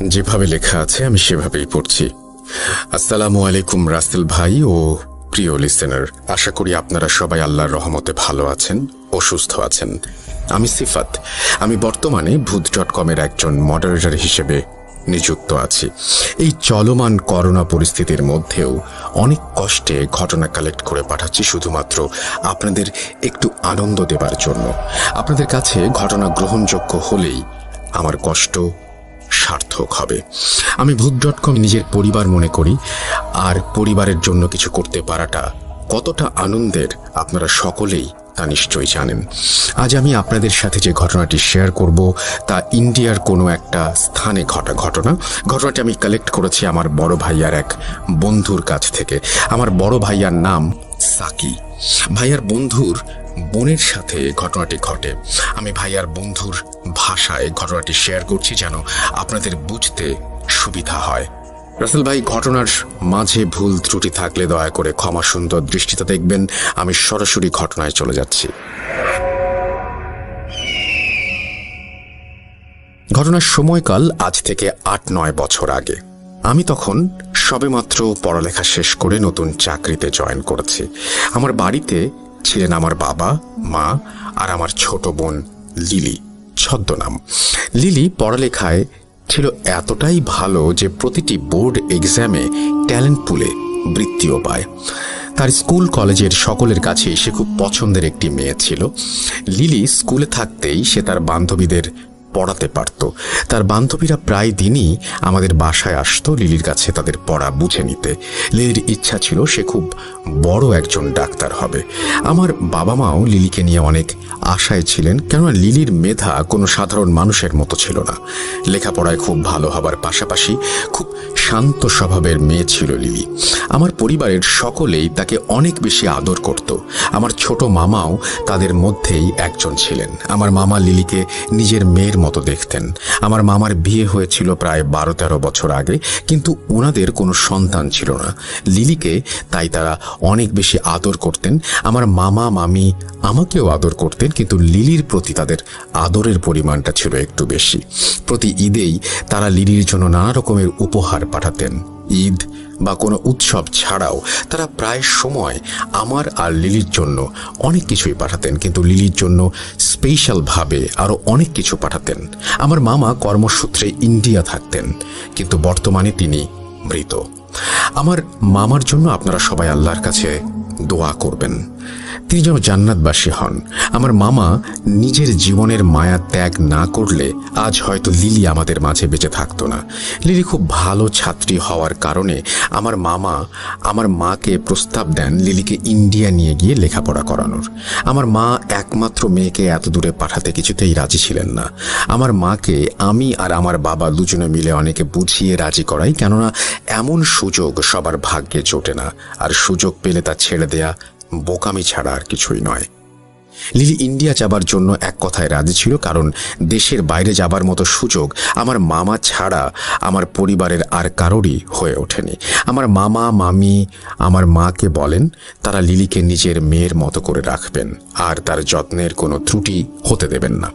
যেভাবে লেখা আছে আমি সেভাবেই পড়ছি। আসসালামু আলাইকুম রাসেল ভাই ও প্রিয় লিসেনার, আশা করি আপনারা সবাই আল্লাহর রহমতে ভালো আছেন ও সুস্থ আছেন। আমি সিফাত। আমি বর্তমানে ভূত.com-এর একজন মডারেটর হিসেবে নিযুক্ত আছি। এই চলমান করোনা পরিস্থিতির মধ্যেও অনেক কষ্টে ঘটনা কালেক্ট করে পাঠাচ্ছি শুধুমাত্র আপনাদের একটু আনন্দ দেবার জন্য। আপনাদের কাছে ঘটনা গ্রহণযোগ্য হলেই আমার কষ্ট সার্থক হবে। আমি ভূত.com নিজের পরিবার মনে করি, আর পরিবারের জন্য কিছু করতে পারাটা কতটা আনন্দের আপনারা সকলেই তা নিশ্চয়ই জানেন। আজ আমি আপনাদের সাথে যে ঘটনাটি শেয়ার করব তা ইন্ডিয়ার কোনো একটা স্থানে ঘটা ঘটনাটি আমি কালেক্ট করেছি আমার বড় ভাইয়ার এক বন্ধুর কাছ থেকে। আমার বড় ভাইয়ার নাম সাকি। ভাইয়ার বন্ধুর বোনের সাথে ঘটনাটি ঘটে। আমি ভাইয়ার বন্ধুর ভাষায় ঘটনাটি শেয়ার করছি যেন আপনাদের বুঝতে সুবিধা হয়। রাসেল ভাই, ঘটনার মাঝে ভুল ত্রুটি থাকলে দয়া করে ক্ষমা সুন্দর দৃষ্টিতে দেখবেন। আমি সরাসরি ঘটনায় চলে যাচ্ছি। ঘটনার সময়কাল আজ থেকে ৮-৯ বছর আগে। আমি তখন সবেমাত্র পড়ালেখা শেষ করে নতুন চাকরিতে জয়েন করেছি। আমার বাড়িতে ছিলেন আমার বাবা, মা আর আমার ছোট বোন লিলি, ছদ্মনাম। লিলি পড়ালেখায় ছিল এতটাই ভালো যে প্রতিটি বোর্ড এক্সামে ট্যালেন্ট পুলে বৃত্তিও পায়। তার স্কুল কলেজের সকলের কাছেই সে খুব পছন্দের একটি মেয়ে ছিল। লিলি স্কুলে থাকতেই সে তার বান্ধবীদের পড়াতে পারত। তার বান্ধবীরা প্রায় দিনই আমাদের বাসায় আসতো লিলির কাছে তাদের পড়া বুঝে নিতে। লিলির ইচ্ছা ছিল সে খুব বড় একজন ডাক্তার হবে। আমার বাবা মাও লিলিকে নিয়ে অনেক আশায় ছিলেন, কেননা লিলির মেধা কোনো সাধারণ মানুষের মতো ছিল না। লেখাপড়ায় খুব ভালো হবার পাশাপাশি খুব শান্ত স্বভাবের মেয়ে ছিল লিলি। আমার পরিবারের সকলেই তাকে অনেক বেশি আদর করত। আমার ছোট মামাও তাদের মধ্যেই একজন ছিলেন। আমার মামা লিলিকে নিজের মেয়ের মতো দেখতেন। আমার মামার বিয়ে হয়েছিল প্রায় 12-13 বছর আগে, কিন্তু ওনাদের কোনো সন্তান ছিল না। লিলিকে তাই তারা অনেক বেশি আদর করতেন। আমার মামা মামি আমাকেও আদর করতেন, কিন্তু লিলির প্রতি তাদের আদরের পরিমাণটা ছিল একটু বেশি। প্রতি ঈদেই তারা লিলির জন্য নানা রকমের উপহার পাঠাতেন। ঈদ বা কোনো উৎসব ছাড়াও তারা প্রায় সময় আমার আর লিলির জন্য অনেক কিছুই পাঠাতেন, কিন্তু লিলির জন্য স্পেশালভাবে আরও অনেক কিছু পাঠাতেন। আমার মামা কর্মসূত্রে ইন্ডিয়া থাকতেন, কিন্তু বর্তমানে তিনি মৃত। আমার মামার জন্য আপনারা সবাই আল্লাহর কাছে দোয়া করবেন, তিনি যেন জান্নাতবাসী হন। আমার মামা নিজের জীবনের মায়া ত্যাগ না করলে আজ হয়তো লিলি আমাদের মাঝে বেঁচে থাকতো না। লিলি খুব ভালো ছাত্রী হওয়ার কারণে আমার মামা আমার মাকে প্রস্তাব দেন লিলিকে ইন্ডিয়া নিয়ে গিয়ে লেখাপড়া করানোর। আমার মা একমাত্র মেয়েকে এত দূরে পাঠাতে কিছুতেই রাজি ছিলেন না। আমার মাকে আমি আর আমার বাবা দুজনে মিলে অনেকে বুঝিয়ে রাজি করাই, কেননা এমন সুযোগ সবার ভাগ্যে জোটে না, আর সুযোগ পেলে তা ছেড়ে দেয়া বোকামি ছাড়া আর কিছুই নয়। লিলি ইন্ডিয়া যাবার জন্য এক কথায় রাজি ছিল, কারণ দেশের বাইরে যাবার মতো সুযোগ আমার মামা ছাড়া আমার পরিবারের আর কারোরই হয়ে ওঠেনি। আমার মামা মামি আমার মাকে বলেন তারা লিলিকে নিজের মেয়ের মতো করে রাখবেন আর তার যত্নের কোনো ত্রুটি হতে দেবেন না।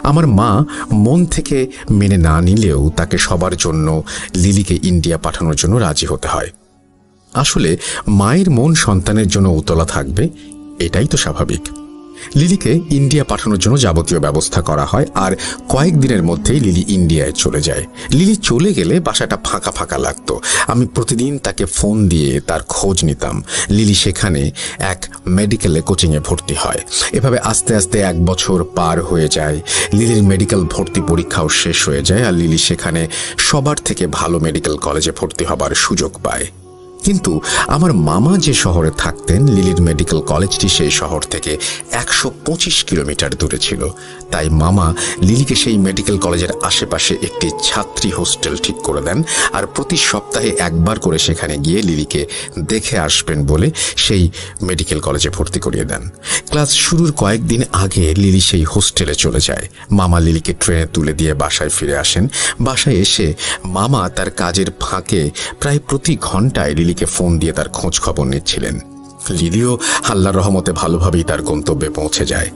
আমার মা মন থেকে মেনে না নিলেও তাকে সবার জন্য লিলিকে ইন্ডিয়া পাঠানোর জন্য রাজি হতে হয়। আসলে মায়ের মন সন্তানের জন্য উতলা থাকবে, এটাই তো স্বাভাবিক। লিলিকে ইন্ডিয়া পাঠানোর জন্য যাবতীয় ব্যবস্থা করা হয়, আর কয়েকদিনের মধ্যেই লিলি ইন্ডিয়ায় চলে যায়। লিলি চলে গেলে বাসাটা ফাঁকা ফাঁকা লাগতো। আমি প্রতিদিন তাকে ফোন দিয়ে তার খোঁজ নিতাম। লিলি সেখানে এক মেডিকেলে কোচিংয়ে ভর্তি হয়। এভাবে আস্তে আস্তে 1 বছর পার হয়ে যায়। লিলির মেডিকেল ভর্তি পরীক্ষাও শেষ হয়ে যায়, আর লিলি সেখানে সবার থেকে ভালো মেডিকেল কলেজে ভর্তি হবার সুযোগ পায়। কিন্তু আমার মামা যে শহরে থাকতেন, লিলির মেডিকেল কলেজটি সেই শহর থেকে 125 কিলোমিটার দূরে ছিল। তাই মামা লিলিকে সেই মেডিকেল কলেজের আশেপাশে একটি ছাত্রী হোস্টেল ঠিক করে দেন, আর প্রতি সপ্তাহে একবার করে সেখানে গিয়ে লিলিকে দেখে আসবেন বলে সেই মেডিকেল কলেজে ভর্তি করিয়ে দেন। ক্লাস শুরুর কয়েকদিন আগে লিলি সেই হোস্টেলে চলে যায়। মামা লিলিকে ট্রেনে তুলে দিয়ে বাসায় ফিরে আসেন। বাসায় এসে মামা তার কাজের ফাঁকে প্রায় প্রতি ঘন্টায় লিলিকে ফোন দিয়ে তার খোঁজ খবর নিচ্ছিলেন। লিলিও আল্লাহর রহমতে ভালোভাবেই তার গন্তব্যে পৌঁছে যায়।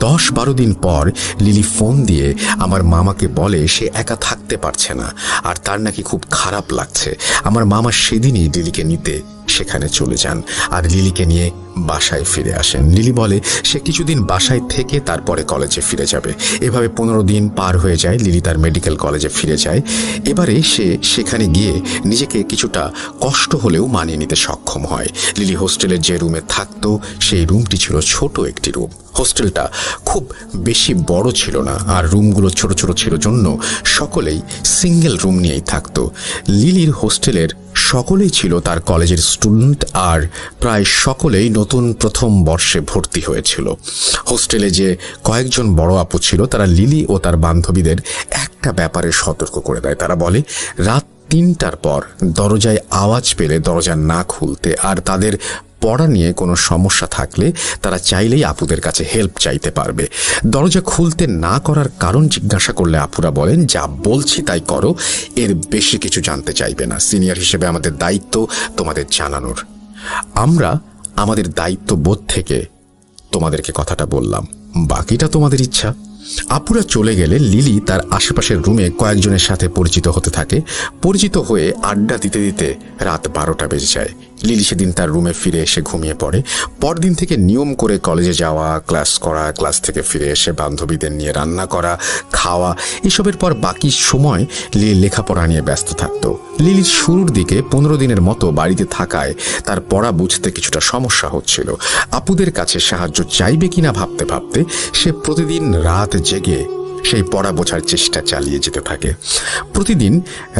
10-12 দিন পর লিলি ফোন দিয়ে আমার মামাকে বলে সে একা থাকতে পারছে না আর তার নাকি খুব খারাপ লাগছে। আমার মামা সেদিনই লিলিকে নিতে সেখানে চলে যান আর লিলিকে নিয়ে বাসায় ফিরে আসেন। লিলি বলে সে কিছুদিন বাসায় থেকে তারপরে কলেজে ফিরে যাবে। এভাবে 15 দিন পার হয়ে যায়। লিলি তার মেডিকেল কলেজে ফিরে যায়। এবারে সে সেখানে গিয়ে নিজেকে কিছুটা কষ্ট হলেও মানিয়ে নিতে সক্ষম হয়। লিলি হোস্টেলের যে রুমে থাকতো সেই রুমটি ছিল ছোট একটি রুম। হোস্টেলটা খুব বেশি বড় ছিল না আর রুমগুলো ছোট ছোট ছিল জন্য সকলেই সিঙ্গেল রুম নিয়েই থাকতো। লিলির হোস্টেলের সকলেই ছিল তার কলেজের স্টুডেন্ট আর প্রায় সকলেই নতুন প্রথম বর্ষে ভর্তি হয়েছিল। হোস্টেলে যে কয়েকজন বড় আপু ছিল তারা লিলি ও তার বান্ধবীদের একটা ব্যাপারে সতর্ক করে দেয়। তারা বলে রাত 3টার পর দরজায় আওয়াজ পেলে দরজা না খুলতে, আর তাদের পড়া নিয়ে কোনো সমস্যা থাকলে তারা চাইলেই আপুদের কাছে হেল্প চাইতে পারবে। দরজা খুলতে না করার কারণ জিজ্ঞাসা করলে আপুরা বলেন যা বলছি তাই করো, এর বেশি কিছু জানতে চাইবে না। সিনিয়র হিসেবে আমাদের দায়িত্ব তোমাদের জানানোর। আমরা আমাদের দায়িত্ববোধ থেকে তোমাদেরকে কথাটা বললাম, বাকিটা তোমাদের ইচ্ছা। আপুরা চলে গেলে লিলি তার আশেপাশের রুমে কয়েকজনের সাথে পরিচিত হতে থাকে। পরিচিত হয়ে আড্ডা দিতে দিতে রাত 12টা বেজে যায়। লিলি সেদিন তার রুমে ফিরে এসে ঘুমিয়ে পড়ে। পরদিন থেকে নিয়ম করে কলেজে যাওয়া, ক্লাস করা, ক্লাস থেকে ফিরে এসে বান্ধবীদের নিয়ে রান্না করা, খাওয়া, এসবের পর বাকি সময় লিলি লেখাপড়া নিয়ে ব্যস্ত থাকত। লিলির শুরুর দিকে 15 দিনের মতো বাড়িতে থাকায় তার পড়া বুঝতে কিছুটা সমস্যা হচ্ছিল। আপুদের কাছে সাহায্য চাইবে কিনা ভাবতে ভাবতে সে প্রতিদিন রাত জেগে সেই পড়া বোঝার চেষ্টা চালিয়ে যেতে থাকে। প্রতিদিন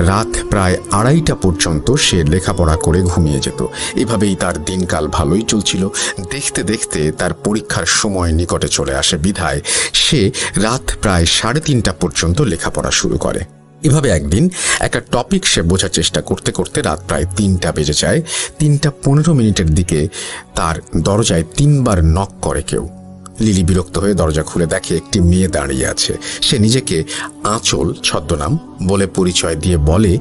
রাত প্রায় 2:30টা পর্যন্ত সে লেখাপড়া করে ঘুমিয়ে যেত। এভাবেই তার দিনকাল ভালোই চলছিল। দেখতে দেখতে তার পরীক্ষার সময় নিকটে চলে আসে বিধায় সে রাত প্রায় 3:30টা পর্যন্ত লেখাপড়া শুরু করে। এভাবে একদিন একটা টপিক সে বোঝার চেষ্টা করতে করতে রাত প্রায় 3টা বেজে যায়। 3:15 দিকে তার দরজায় 3বার নক করে কেউ। লিলি বিরক্ত হয়ে দরজা খুলে দেখে একটি মেয়ে দাঁড়িয়ে আছে। সে নিজেকে আঁচল ছদ্মনাম বলে পরিচয় দিয়ে বলে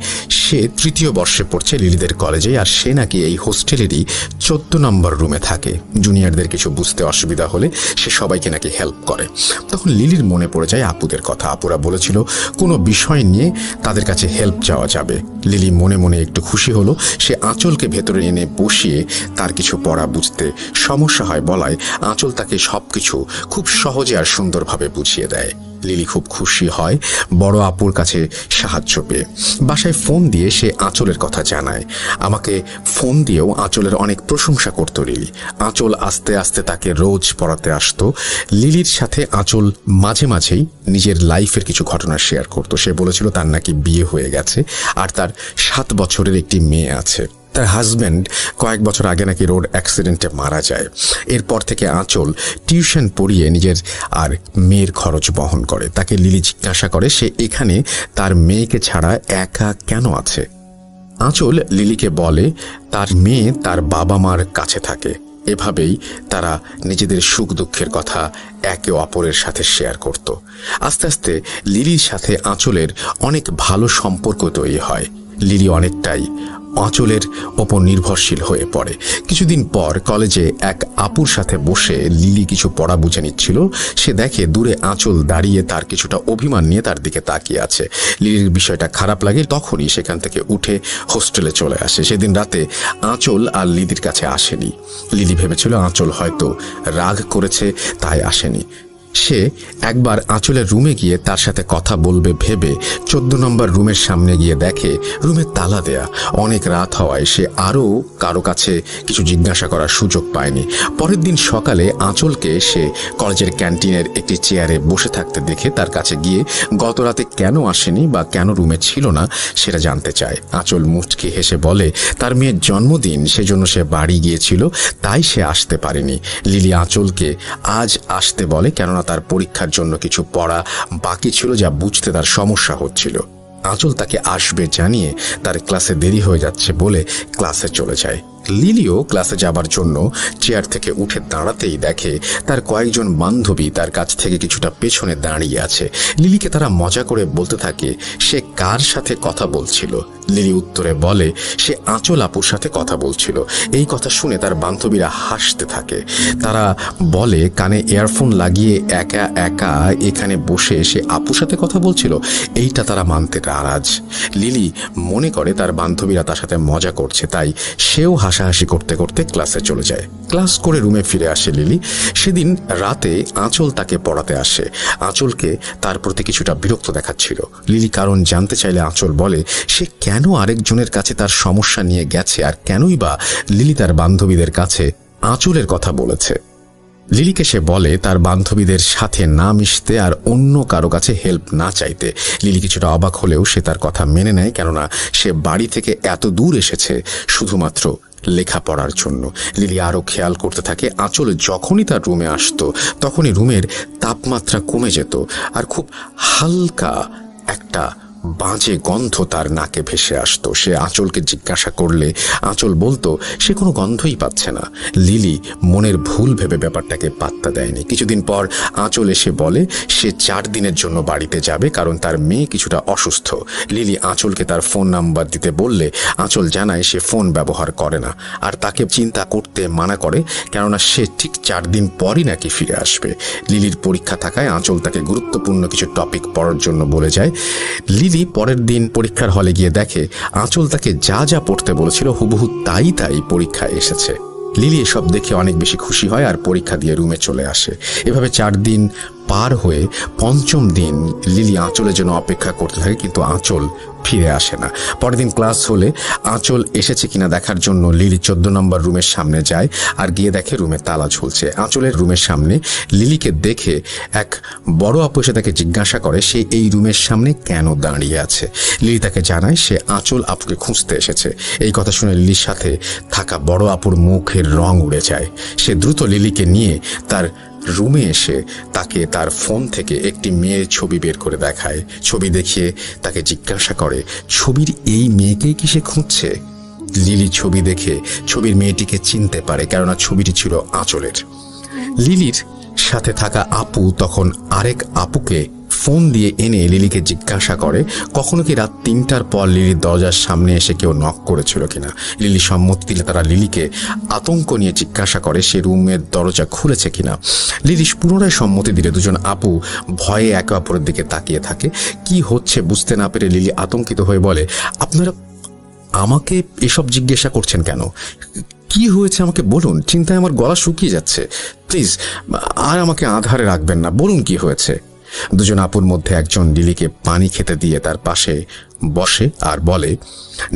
সে 3য় বর্ষে পড়ছে লিলিদের কলেজে, আর সে নাকি এই হোস্টেলেরই 14 নম্বর রুমে থাকে। জুনিয়রদের কিছু বুঝতে অসুবিধা হলে সে সবাইকে নাকি হেল্প করে। তখন লিলির মনে পড়ে যায় আপুদের কথা। আপুরা বলেছিল কোনো বিষয় নিয়ে তাদের কাছে হেল্প চাওয়া যাবে। লিলি মনে মনে একটু খুশি হলো। সে আঁচলকে ভেতরে এনে বসিয়ে তার কিছু পড়া বুঝতে সমস্যা হয় বলায় আঁচল তাকে সবকিছু খুব সহজে আর সুন্দরভাবে বুঝিয়ে দেয়। লিলি খুব খুশি হয় বড় আপুর কাছে সাহায্য পেয়ে। বাসায় ফোন দিয়ে সে আঁচলের কথা জানায়। আমাকে ফোন দিয়েও আঁচলের অনেক প্রশংসা করত লিলি। আঁচল আস্তে আস্তে তাকে রোজ পড়াতে আসতো। লিলির সাথে আঁচল মাঝে মাঝেই নিজের লাইফের কিছু ঘটনা শেয়ার করতো। সে বলেছিল তার নাকি বিয়ে হয়ে গেছে আর তার 7 বছরের একটি মেয়ে আছে। তার হাজব্যান্ড কয়েক বছর আগে নাকি রোড অ্যাক্সিডেন্টে মারা যায়। এরপর থেকে আঁচল টিউশন পড়িয়ে নিজের আর মেয়ের খরচ বহন করে। তাকে লিলি জিজ্ঞাসা করে সে এখানে তার মেয়েকে ছাড়া একা কেন আছে। আঁচল লিলিকে বলে তার মেয়ে তার বাবা মার কাছে থাকে। এভাবেই তারা নিজেদের সুখ দুঃখের কথা একে অপরের সাথে শেয়ার করত। আস্তে আস্তে লিলির সাথে আঁচলের অনেক ভালো সম্পর্ক তৈরি হয়। লিলি অনেকটাই আঁচলের ওপর নির্ভরশীল হয়ে পড়ে। কিছুদিন পর কলেজে এক আপুর সাথে বসে লিলি কিছু পড়া বুঝে নিচ্ছিল। সে দেখে দূরে আঁচল দাঁড়িয়ে তার কিছুটা অভিমান নিয়ে তার দিকে তাকিয়ে আছে। লিলির বিষয়টা খারাপ লাগে। তখনই সেখান থেকে উঠে হোস্টেলে চলে আসে। সেদিন রাতে আঁচল আর লিলির কাছে আসেনি। লিলি ভেবেছিল আঁচল হয়তো রাগ করেছে তাই আসেনি। সে একবার আঁচলের রুমে গিয়ে তার সাথে কথা বলবে ভেবে 14 নম্বর রুমের সামনে গিয়ে দেখে রুমে তালা দেয়া। অনেক রাত হওয়ায় সে আরও কারো কাছে কিছু জিজ্ঞাসা করার সুযোগ পায়নি। পরের দিন সকালে আঁচলকে সে কলেজের ক্যান্টিনের একটি চেয়ারে বসে থাকতে দেখে তার কাছে গিয়ে গত রাতে কেন আসেনি বা কেন রুমে ছিল না সেটা জানতে চায়। আঁচল মুচকি হেসে বলে তার মেয়ের জন্মদিন, সেজন্য সে বাড়ি গিয়েছিল, তাই সে আসতে পারেনি। লিলি আঁচলকে আজ আসতে বলে কেননা তার পরীক্ষার জন্য কিছু পড়া বাকি ছিল যা বুঝতে তার সমস্যা হচ্ছিল। আঁচল তাকে আসবে জানিয়ে তার ক্লাসে দেরি হয়ে যাচ্ছে বলে ক্লাসে চলে যায়। লিলিও ক্লাসে যাবার জন্য চেয়ার থেকে উঠে দাঁড়াতেই দেখে তার কয়েকজন বান্ধবী তার কাছ থেকে কিছুটা পেছনে দাঁড়িয়ে আছে। লিলিকে তারা মজা করে বলতে থাকে সে কার সাথে কথা বলছিল। লিলি উত্তরে বলে সে আঁচল আপুর সাথে কথা বলছিল। এই কথা শুনে তার বান্ধবীরা হাসতে থাকে। তারা বলে কানে ইয়ারফোন লাগিয়ে একা একা এখানে বসে সে আপুর সাথে কথা বলছিল, এইটা তারা মানতে নারাজ। লিলি মনে করে তার বান্ধবীরা তার সাথে মজা করছে, তাই সেও হাসাহাসি করতে করতে ক্লাসে চলে যায়। ক্লাস করে রুমে ফিরে আসে লিলি। সেদিন রাতে আঁচল তাকে পড়াতে আসে। আঁচলকে তার প্রতি কিছুটা বিরক্ত দেখাচ্ছিল। লিলি কারণ জানতে চাইলে আঁচল বলে সে কেন আরেকজনের কাছে তার সমস্যা নিয়ে গেছে, আর কেনই বা লিলি তার বান্ধবীদের কাছে আঁচলের কথা বলেছে। লিলিকে সে বলে তার বান্ধবীদের সাথে না মিশতে আর অন্য কারো কাছে হেল্প না চাইতে। লিলি কিছুটা অবাক হলেও সে তার কথা মেনে নেয়, কেননা সে বাড়ি থেকে এত দূর এসেছে শুধুমাত্র লেখাপড়ার জন্য। লিলি আরও খেয়াল করতে থাকে আঁচল যখনই তার রুমে আসতো তখনই রুমের তাপমাত্রা কমে যেত আর খুব হালকা একটা বাজে গন্ধ তার নাকে ভেসে আসতো। সে আঁচলকে জিজ্ঞাসা করলে আঁচল বলতো সে কোনো গন্ধই পাচ্ছে না। লিলি মনের ভুল ভেবে ব্যাপারটাকে পাত্তা দেয়নি। কিছুদিন পর আঁচল এসে বলে সে 4 দিনের জন্য বাড়িতে যাবে, কারণ তার মেয়ে কিছুটা অসুস্থ। লিলি আঁচলকে তার ফোন নাম্বার দিতে বললে আঁচল জানায় সে ফোন ব্যবহার করে না আর তাকে চিন্তা করতে মানা করে, কেননা সে ঠিক 4 দিন পরই নাকি ফিরে আসবে। লিলির পরীক্ষা থাকায় আঁচল তাকে গুরুত্বপূর্ণ কিছু টপিক পড়ার জন্য বলে যায়। লিলি পরের দিন পরীক্ষার হলে গিয়ে দেখে আঁচল তাকে যা যা পড়তে বলেছিল হুবহু তাই পরীক্ষায় এসেছে। লিলি এসব দেখে অনেক বেশি খুশি হয় আর পরীক্ষা দিয়ে রুমে চলে আসে। এভাবে 4 দিন পার হয়ে 5ম দিন লিলি আঁচলের জন্য অপেক্ষা করতে থাকে, কিন্তু আঁচল ফিরে আসে না। পরের দিন ক্লাস হলে আঁচল এসেছে কিনা দেখার জন্য লিলি 14 নম্বর রুমের সামনে যায় আর গিয়ে দেখে রুমে তালা ঝুলছে। আঁচলের রুমের সামনে লিলিকে দেখে এক বড় আপু এসে তাকে জিজ্ঞাসা করে সে এই রুমের সামনে কেন দাঁড়িয়ে আছে। লিলি তাকে জানায় সে আঁচল আপুকে খুঁজতে এসেছে। এই কথা শুনে লিলির সাথে থাকা বড় আপুর মুখের রং উড়ে যায়। সে দ্রুত লিলিকে নিয়ে তার রুমে এসে তাকে তার ফোন থেকে একটি মেয়ের ছবি বের করে দেখায়। ছবি দেখিয়ে তাকে জিজ্ঞাসা করে ছবির এই মেয়েকেই কি সে খুঁজছে। লিলি ছবি দেখে ছবির মেয়েটিকে চিনতে পারে, কেননা ছবিটি ছিল আঁচলের। লিলির সাথে থাকা আপু তখন আরেক আপুকে ফোন দিয়ে এনে লিলিকে জিজ্ঞাসা করে কখনো কি রাত 3টার পর লিলির দরজার সামনে এসে কেউ নক করেছিল কিনা। লিলি সম্মতি দিলে তারা লিলিকে আতঙ্ক নিয়ে জিজ্ঞাসা করে সে রুমের দরজা খুলেছে কিনা। লিলি পুনরায় সম্মতি দিলে দুজন আপু ভয়ে একে অপরের দিকে তাকিয়ে থাকে। কি হচ্ছে বুঝতে না পেরে লিলি আতঙ্কিত হয়ে বলে আপনারা আমাকে এসব জিজ্ঞাসা করছেন কেন? কি হয়েছে আমাকে বলুন, চিন্তায় আমার গলা শুকিয়ে যাচ্ছে। প্লিজ আর আমাকে আধারে রাখবেন না, বলুন কি হয়েছে। দুজন আপুর মধ্যে একজন লিলিকে পানি খেতে দিয়ে তার পাশে বসে আর বলে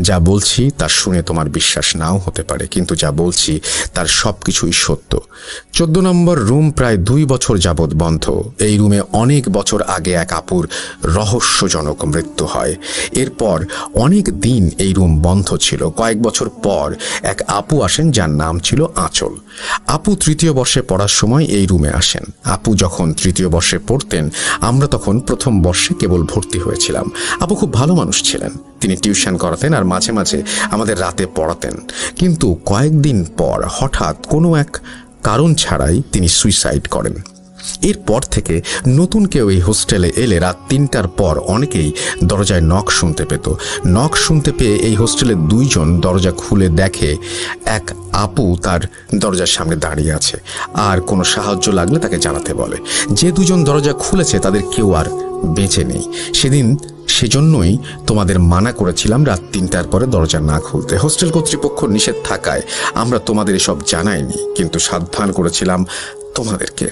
যা বলছি তা শুনে তোমার বিশ্বাস নাও হতে পারে, কিন্তু যা বলছি তার সবকিছুই সত্য। 14 নম্বর রুম প্রায় 2 বছর যাবৎ বন্ধ। এই রুমে অনেক বছর আগে এক আপুর রহস্যজনক মৃত্যু হয়। এরপর অনেক দিন এই রুম বন্ধ ছিল। কয়েক বছর পর এক আপু আসেন যার নাম ছিল আঁচল। আপু 3য় বর্ষে পড়ার সময় এই রুমে আসেন। আপু যখন 3য় বর্ষে পড়তেন আমরা তখন 1ম বর্ষে কেবল ভর্তি হয়েছিলাম। আপু খুব ভালো মানুষ ছিলেন। তিনি টিউশন করাতেন আর মাঝে মাঝে আমাদের রাতে পড়াতেন, কিন্তু কয়েকদিন পর হঠাৎ কোনো এক কারণ ছাড়াই তিনি সুইসাইড করেন। এরপর থেকে নতুন কেউ এই হোস্টেলে এলে রাত 3টার পর অনেকেই দরজায় নক শুনতে পেত। নক শুনতে পেয়ে এই হোস্টেলের 2 জন দরজা খুলে দেখে এক আপু তার দরজার সামনে দাঁড়িয়ে আছে আর কোনো সাহায্য লাগলে তাকে জানাতে বলে। যে 2 জন দরজা খুলেছে তাদের কেউ আর বেঁচে নেই। সেজন্যই তোমাদের মানা করেছিলাম রাত 3টার পরে দরজা না খুলতে। হোস্টেল কর্তৃপক্ষ নিষেধ থাকায় আমরা তোমাদের এসব জানাইনি, কিন্তু সাবধান করেছিলাম তোমাদেরকে।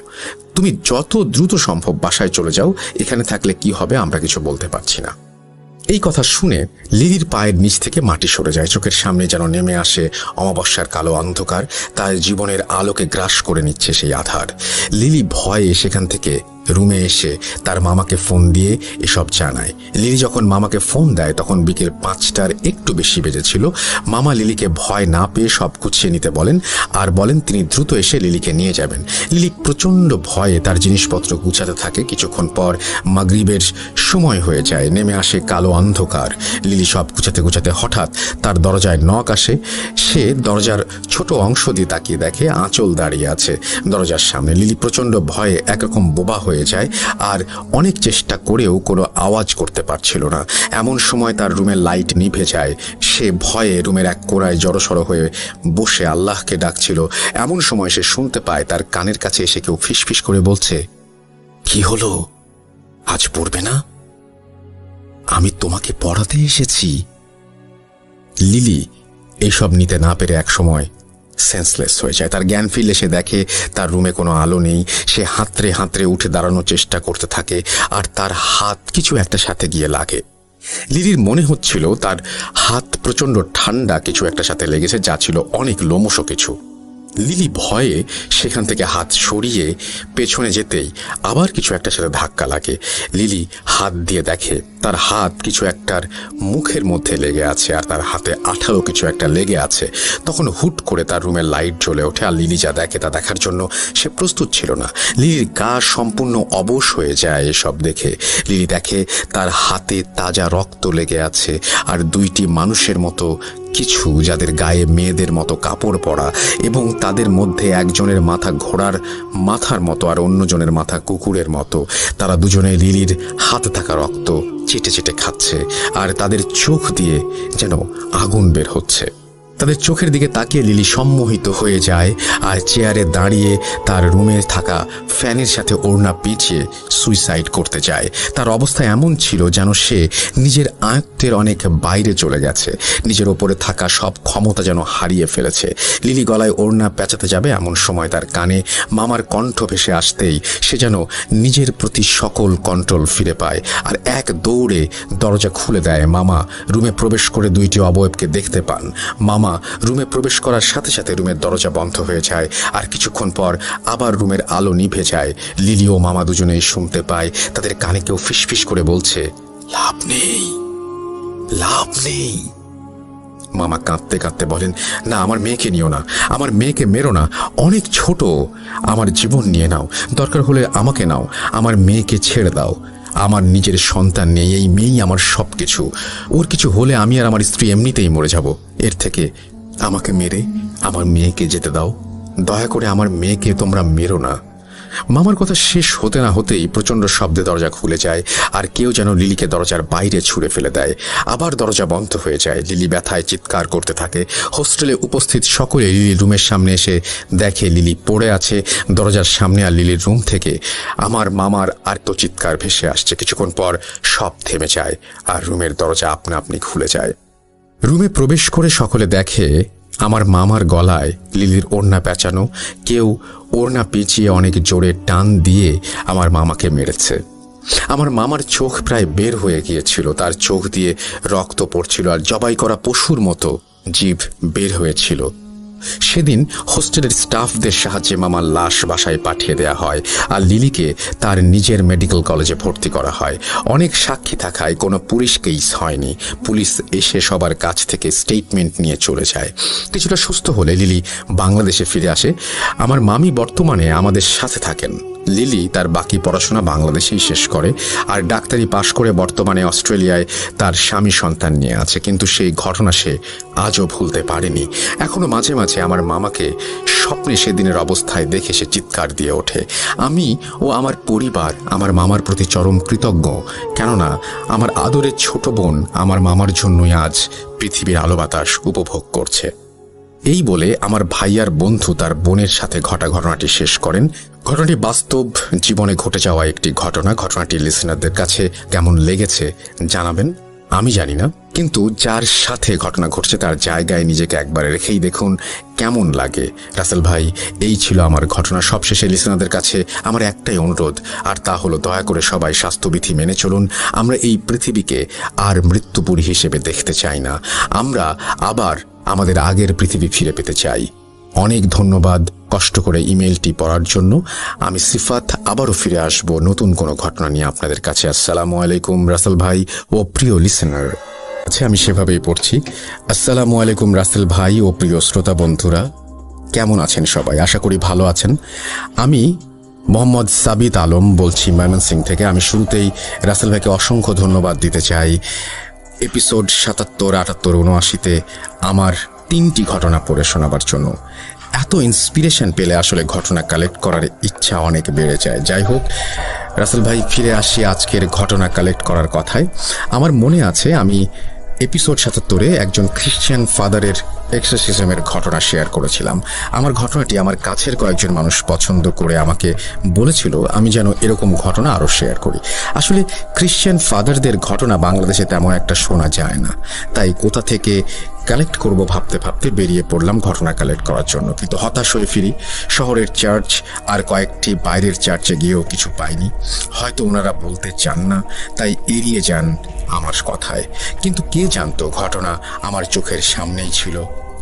তুমি যত দ্রুত সম্ভব বাসায় চলে যাও, এখানে থাকলে কি হবে আমরা কিছু বলতে পারছি না। এই কথা শুনে লিলির পায়ের নিচ থেকে মাটি সরে যায়। চোখের সামনে যেন নেমে আসে অমাবস্যার কালো অন্ধকার। তার জীবনের আলোকে গ্রাস করে নিচ্ছে সেই আধার। লিলি ভয়ে সেখান থেকে রুমে এসে তার মামাকে ফোন দিয়ে এসব জানায়। লিলি যখন মামাকে ফোন দেয় তখন বিকেল 5টার একটু বেশি বেজেছিল। মামা লিলিকে ভয় না পেয়ে সব গুছিয়ে নিতে বলেন আর বলেন তিনি দ্রুত এসে লিলিকে নিয়ে যাবেন। লিলি প্রচণ্ড ভয়ে তার জিনিসপত্র গুছাতে থাকে। কিছুক্ষণ পর মাগরিবের সময় হয়ে যায়, নেমে আসে কালো অন্ধকার। লিলি সব গুছাতে গুছাতে হঠাৎ তার দরজায় নক আসে। সে দরজার ছোট অংশ দিয়ে তাকিয়ে দেখে আঁচল দাঁড়িয়ে আছে দরজার সামনে। লিলি প্রচণ্ড ভয়ে একরকম বোবা হয়ে যায় আর অনেক চেষ্টা করেও কোনো আওয়াজ করতে পারছিল না। এমন সময় তার রুমের লাইট নিভে যায়। সে ভয়ে রুমের এক কোণায় জড়সড় হয়ে বসে আল্লাহকে ডাকছিল। এমন সময় সে শুনতে পায় তার কানের কাছে এসে কেউ ফিসফিস করে বলছে, কি হলো, আজ পড়বে না? আমি তোমাকে পড়াতে এসেছি। লিলি এইসব নিতে না পেরে এক সময় সেন্সলেস হয়ে যায়। তার জ্ঞান ফিরলে সে দেখে তার রুমে কোনো আলো নেই। সে হাতড়ে হাতড়ে উঠে দাঁড়ানোর চেষ্টা করতে থাকে আর তার হাত কিছু একটা সাথে গিয়ে লাগে। লিলির মনে হচ্ছিল তার হাত প্রচণ্ড ঠান্ডা কিছু একটা সাথে লেগেছে, যা ছিল অনেক লোমশ কিছু। লিলি ভয়ে সেখান থেকে হাত সরিয়ে পেছনে যেতেই আবার কিছু একটা সাথে ধাক্কা লাগে। লিলি হাত দিয়ে দেখে তার হাত কিছু একটার মুখের মধ্যে লেগে আছে আর তার হাতে আঠালো কিছু একটা লেগে আছে। তখন হুট করে তার রুমের লাইট জ্বলে ওঠে আর লিলি যা দেখে তা দেখার জন্য সে প্রস্তুত ছিল না। লিলির গা সম্পূর্ণ অবশ হয়ে যায় এসব দেখে। লিলি দেখে তার হাতে তাজা রক্ত লেগে আছে আর দুইটি মানুষের মতো কিছু, যাদের গায়ে মেয়েদের মতো কাপড় পরা এবং তাদের মধ্যে একজনের মাথা ঘোড়ার মাথার মতো আর অন্যজনের মাথা কুকুরের মতো। তারা দুজনে লিলির হাতে থাকা রক্ত চেটে চেটে খাচ্ছে আর তাদের চোখ দিয়ে যেন আগুন বের হচ্ছে। তাদের চোখের দিকে তাকিয়ে লিলি সম্মোহিত হয়ে যায় আর চেয়ারে দাঁড়িয়ে তার রুমে থাকা ফ্যানের সাথে ওড়না পিছিয়ে সুইসাইড করতে যায়। তার অবস্থা এমন ছিল যেন সে নিজের আয়ত্তের অনেক বাইরে চলে গেছে, নিজের ওপরে থাকা সব ক্ষমতা যেন হারিয়ে ফেলেছে। লিলি গলায় ওড়না পেঁচাতে যাবে এমন সময় তার কানে মামার কণ্ঠ ভেসে আসতেই সে যেন নিজের প্রতি সকল কন্ট্রোল ফিরে পায় আর এক দৌড়ে দরজা খুলে দেয়। মামা রুমে প্রবেশ করে দুইটি অবয়বকে দেখতে পান। মামা রুমে প্রবেশ করার সাথে সাথে রুমের দরজা বন্ধ হয়ে যায় আর কিছুক্ষণ পর আবার রুমের আলো নিভে যায়। লিলি ও মামা দুজনেই শুনতে পায় তাদের কানে কেউ ফিসফিস করে বলছে, লাভ নেই, লাভ নেই। মামা কাঁদতে কাঁদতে বলেন, না, আমার মেয়েকে নিও না, আমার মেয়েকে মেরো না, অনেক ছোট, আমার জীবন নিয়ে নাও, দরকার হলে আমাকে নাও, আমার মেয়েকে ছেড়ে দাও। আমার নিজের সন্তান নেই, এই মেয়েই আমার সব কিছু। ওর কিছু হলে আমি আর আমার স্ত্রী এমনিতেই মরে যাব। এর থেকে আমাকে মেরে আমার মেয়েকে যেতে দাও, দয়া করে আমার মেয়েকে তোমরা মেরো না। মামার কথা শেষ হতে না হতেই প্রচণ্ড শব্দে দরজা খুলে যায় আর কেউ যেন লিলিকে দরজার বাইরে ছুঁড়ে ফেলে দেয়। আবার দরজা বন্ধ হয়ে যায়। লিলি ব্যথায় চিৎকার করতে থাকে। হোস্টেলে উপস্থিত সকলে লিলির রুমের সামনে এসে দেখে লিলি পড়ে আছে দরজার সামনে আর লিলির রুম থেকে আমার মামার আর্ত চিৎকার ভেসে আসছে। কিছুক্ষণ পর সব থেমে যায় আর রুমের দরজা আপনা আপনি খুলে যায়। রুমে প্রবেশ করে সকলে দেখে আমার মামার গলায় লিলির ওড়না পেঁচানো। কেউ ওড়না পেঁচিয়ে অনেক জোরে টান দিয়ে আমার মামাকে মেরেছে। আমার মামার চোখ প্রায় বের হয়ে গিয়েছিল, তার চোখ দিয়ে রক্ত পড়ছিল আর জবাই করা পশুর মতো জিভ বের হয়েছিল। সেদিন হোস্টেলের স্টাফদের সাহায্যে মামার লাশ বাসায় পাঠিয়ে দেয়া হয় আর লিলিকে তার নিজের মেডিকেল কলেজে ভর্তি করা হয়। অনেক সাক্ষী থাকায় কোনো পুলিশ কেস হয়নি। পুলিশ এসে সবার কাছ থেকে স্টেটমেন্ট নিয়ে চলে যায়। কিছুটা সুস্থ হলে লিলি বাংলাদেশে ফিরে আসে। আমার মামি বর্তমানে আমাদের সাথে থাকেন। লিলি তার বাকি পড়াশোনা বাংলাদেশেই শেষ করে আর ডাক্তারি পাশ করে বর্তমানে অস্ট্রেলিয়ায় তার স্বামী সন্তান নিয়ে আছে। কিন্তু সেই ঘটনা সে আজও ভুলতে পারেনি। এখনো মাঝে মাঝে আমার মামাকে স্বপ্নে সেদিনের অবস্থায় দেখে সে চিৎকার দিয়ে ওঠে। আমি ও আমার পরিবার আমার মামার প্রতি চরম কৃতজ্ঞ, কেননা আমার আদরের ছোট বোন আমার মামার জন্যই আজ পৃথিবীর আলো বাতাস উপভোগ করছে। এই বলে আমার ভাইয়ার বন্ধু তার বোনের সাথে ঘটনাটি শেষ করেন। ঘটনাটি বাস্তব জীবনে ঘটে যাওয়া একটি ঘটনা। ঘটনাটি লিসেনারদের কাছে কেমন লেগেছে জানাবেন, আমি জানি না, কিন্তু যার সাথে ঘটনা ঘটছে তার জায়গায় নিজেকে একবার রেখেই দেখুন কেমন লাগে। রাসেল ভাই, এই ছিল আমার ঘটনা। সবশেষে লিসেনারদের কাছে আমার একটাই অনুরোধ, আর তা হলো দয়া করে সবাই স্বাস্থ্যবিধি মেনে চলুন। আমরা এই পৃথিবীকে আর মৃত্যুপুরী হিসেবে দেখতে চাই না। আমরা আবার আমাদের আগের পৃথিবী ফিরে পেতে চাই। অনেক ধন্যবাদ কষ্ট করে ইমেলটি পড়ার জন্য। আমি সিফাত আবারও ফিরে আসব নতুন কোনো ঘটনা নিয়ে আপনাদের কাছে। আসসালামু আলাইকুম রাসেল ভাই ও প্রিয় লিসেনার। আচ্ছা, আমি সেভাবেই পড়ছি। আসসালামু আলাইকুম রাসেল ভাই ও প্রিয় শ্রোতা বন্ধুরা, কেমন আছেন সবাই? আশা করি ভালো আছেন। আমি মোহাম্মদ সাবিত আলম বলছি ময়মনসিংহ থেকে। আমি শুরুতেই রাসেল ভাইকে অসংখ্য ধন্যবাদ দিতে চাই। এপিসোড 77, 78, 79-তে আমার 3টি ঘটনা পড়ে শোনাবার জন্য। এত ইন্সপিরেশন পেলে আসলে ঘটনা কালেক্ট করার ইচ্ছা অনেক বেড়ে যায়। যাই হোক রাসেল ভাই, ফিরে আসি আজকের ঘটনা কালেক্ট করার কথায়। আমার মনে আছে আমি এপিসোড 77-এ একজন খ্রিশ্চান ফাদারের এক্সরসিজমের ঘটনা শেয়ার করেছিলাম। আমার ঘটনাটি আমার কাছের কয়েকজন মানুষ পছন্দ করে আমাকে বলেছিল আমি যেন এরকম ঘটনা আরও শেয়ার করি। আসলে খ্রিশ্চান ফাদারদের ঘটনা বাংলাদেশে তেমন একটা শোনা যায় না, তাই কোথা থেকে কালেক্ট করব ভাবতে ভাবতে বেরিয়ে পড়লাম ঘটনা কালেক্ট করার জন্য। কিন্তু হতাশ হয়ে ফিরি। শহরের চার্চ আর কয়েকটি বাইরের চার্চে গিয়েও কিছু পাইনি। হয়তো ওনারা বলতে চান না, তাই এড়িয়ে যান আমার কথায়। কিন্তু কে জানতো ঘটনা আমার চোখের সামনেই ছিল।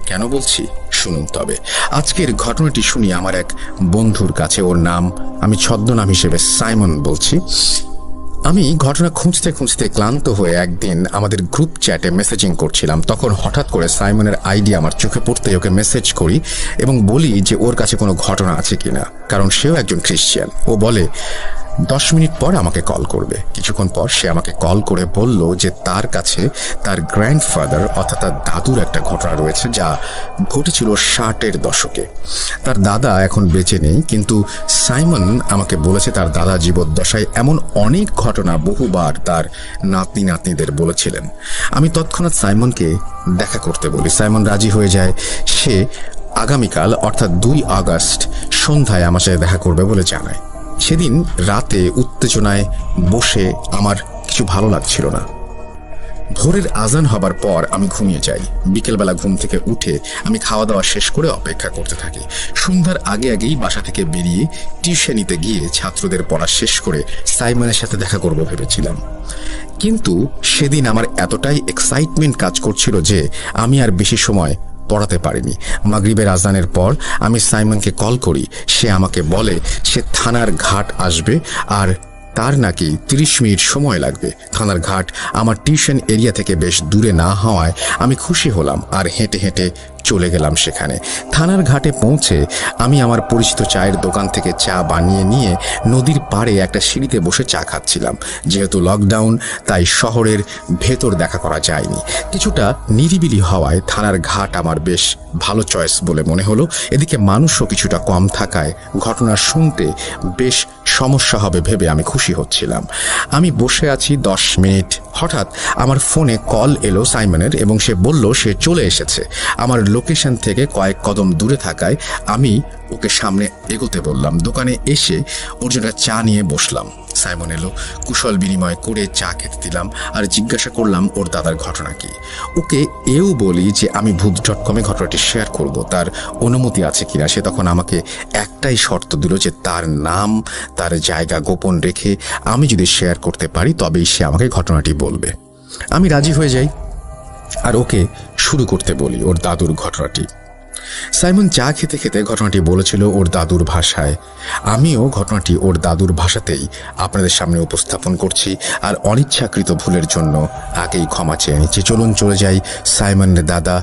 কেন বলছি শুনুন তবে। আজকের ঘটনাটি শুনি আমার এক বন্ধুর কাছে। ওর নাম আমি ছদ্মনাম হিসেবে সাইমন বলছি। আমি ঘটনা খুঁজতে খুঁজতে ক্লান্ত হয়ে একদিন আমাদের গ্রুপ চ্যাটে মেসেজিং করছিলাম। তখন হঠাৎ করে সাইমনের আইডি আমার চোখে পড়তেই ওকে মেসেজ করি এবং বলি যে ওর কাছে কোনো ঘটনা আছে কিনা, কারণ সেও একজন খ্রিশ্চান। ও বলে 10 মিনিট পর আমাকে কল করবে। কিছুক্ষণ পর সে আমাকে কল করে বলল যে তার কাছে তার গ্র্যান্ডফাদার অর্থাৎ তার দাদুর একটা ঘটনা রয়েছে যা ঘটেছিল 60-এর দশকে। তার দাদা এখন বেঁচে নেই, কিন্তু সাইমন আমাকে বলেছে তার দাদা জীবদ্দশায় এমন অনেক ঘটনা বহুবার তার নাতনি নাতনিদের বলেছিলেন। আমি তৎক্ষণাৎ সাইমনকে দেখা করতে বলি। সাইমন রাজি হয়ে যায়। সে আগামীকাল অর্থাৎ 2 আগস্ট সন্ধ্যায় আমার সাথে দেখা করবে বলে জানায়। সেদিন রাতে উত্তেজনায় বসে আমার কিছু ভালো লাগছিল না। ভোরের আজান হবার পর আমি ঘুমিয়ে যাই। বিকেলবেলা ঘুম থেকে উঠে আমি খাওয়া দাওয়া শেষ করে অপেক্ষা করতে থাকি। সন্ধ্যার আগে আগেই বাসা থেকে বেরিয়ে টিউশনিতে গিয়ে ছাত্রদের পড়া শেষ করে সাইমনের সাথে দেখা করব ভেবেছিলাম। কিন্তু সেদিন আমার এতটাই এক্সাইটমেন্ট কাজ করছিল যে আমি আর বেশি সময় পড়াতে পারিনি। মাগরিবের আজানের পর আমি সাইমনকে কল করি। সে আমাকে বলে সে থানার ঘাট আসবে আর তার নাকি 30 মিনিট সময় লাগবে। থানার ঘাট আমার টিউশন এরিয়া থেকে বেশ দূরে না হওয়ায় আমি খুশি হলাম আর হেঁটে হেঁটে চলে গেলাম সেখানে। থানার ঘাটে পৌঁছে আমি আমার পরিচিত চায়ের দোকান থেকে চা বানিয়ে নিয়ে নদীর পাড়ে একটা সিঁড়িতে বসে চা খাচ্ছিলাম। যেহেতু লকডাউন তাই শহরের ভেতর দেখা করা যায়নি। কিছুটা নিরিবিলি হওয়ায় থানার ঘাট আমার বেশ ভালো চয়েস বলে মনে হলো। এদিকে মানুষও কিছুটা কম থাকায় ঘটনা শুনতে বেশ সমস্যা হবে ভেবে আমি খুশি হচ্ছিলাম। আমি বসে আছি 10 মিনিট। হঠাৎ আমার ফোনে কল এলো সাইমনের এবং সে বলল সে চলে এসেছে। আমার লোকেশন থেকে কয়েক কদম দূরে থাকায় আমি ওকে সামনে এগোতে বললাম। দোকানে এসে ওর জন্য চা নিয়ে বসলাম। সাইমন এলো, কুশল বিনিময় করে চা খেতে দিলাম আর জিজ্ঞাসা করলাম ওর দাদার ঘটনা কি। ওকে এও বলি যে আমি ভূত.com-এ ঘটনাটি শেয়ার করব, তার অনুমতি আছে কিনা। সে তখন আমাকে একটাই শর্ত দিল যে তার নাম তার জায়গা গোপন রেখে আমি যদি শেয়ার করতে পারি তবেই সে আমাকে ঘটনাটি বলবে। আমি রাজি হয়ে যাই আর ওকে শুরু করতে বলি ওর দাদুর ঘটনাটি। সাইমন চা খেতে খেতে ঘটনাটি বলেছিল ওর দাদুর ভাষায়। আমিও ঘটনাটি ওর দাদুর ভাষাতেই আপনাদের সামনে উপস্থাপন করছি আর অনিচ্ছাকৃত ভুলের জন্য আগেই ক্ষমা চেয়ে নিচ্ছি। চলুন চলে যাই সাইমনের দাদা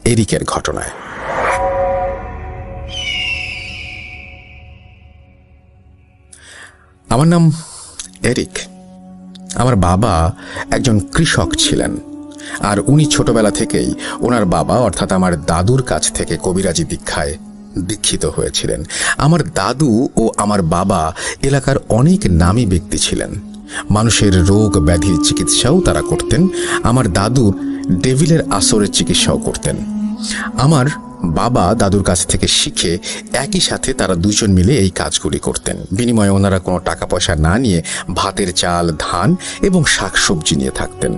এরিকের ঘটনায়। আমার নাম এরিক। আমার বাবা একজন কৃষক ছিলেন আর উনি ছোটবেলা থেকেই ওনার বাবা অর্থাৎ আমার দাদুর কাছ থেকে কবিরাজি দীক্ষায় দীক্ষিত হয়েছিলেন। আমার দাদু ও আমার বাবা এলাকার অনেক নামী ব্যক্তি ছিলেন। মানুষের রোগ ব্যাধির চিকিৎসাও তারা করতেন। আমার দাদু ডেভিলের আসরের চিকিৎসাও করতেন। আমার বাবা দাদুর কাছ থেকে শিখে একই সাথে তারা দুজন মিলে এই কাজগুলি করতেন। বিনিময়ে ওনারা কোনো টাকা পয়সা না নিয়ে ভাতের চাল, ধান এবং শাকসবজি নিয়ে থাকতেন।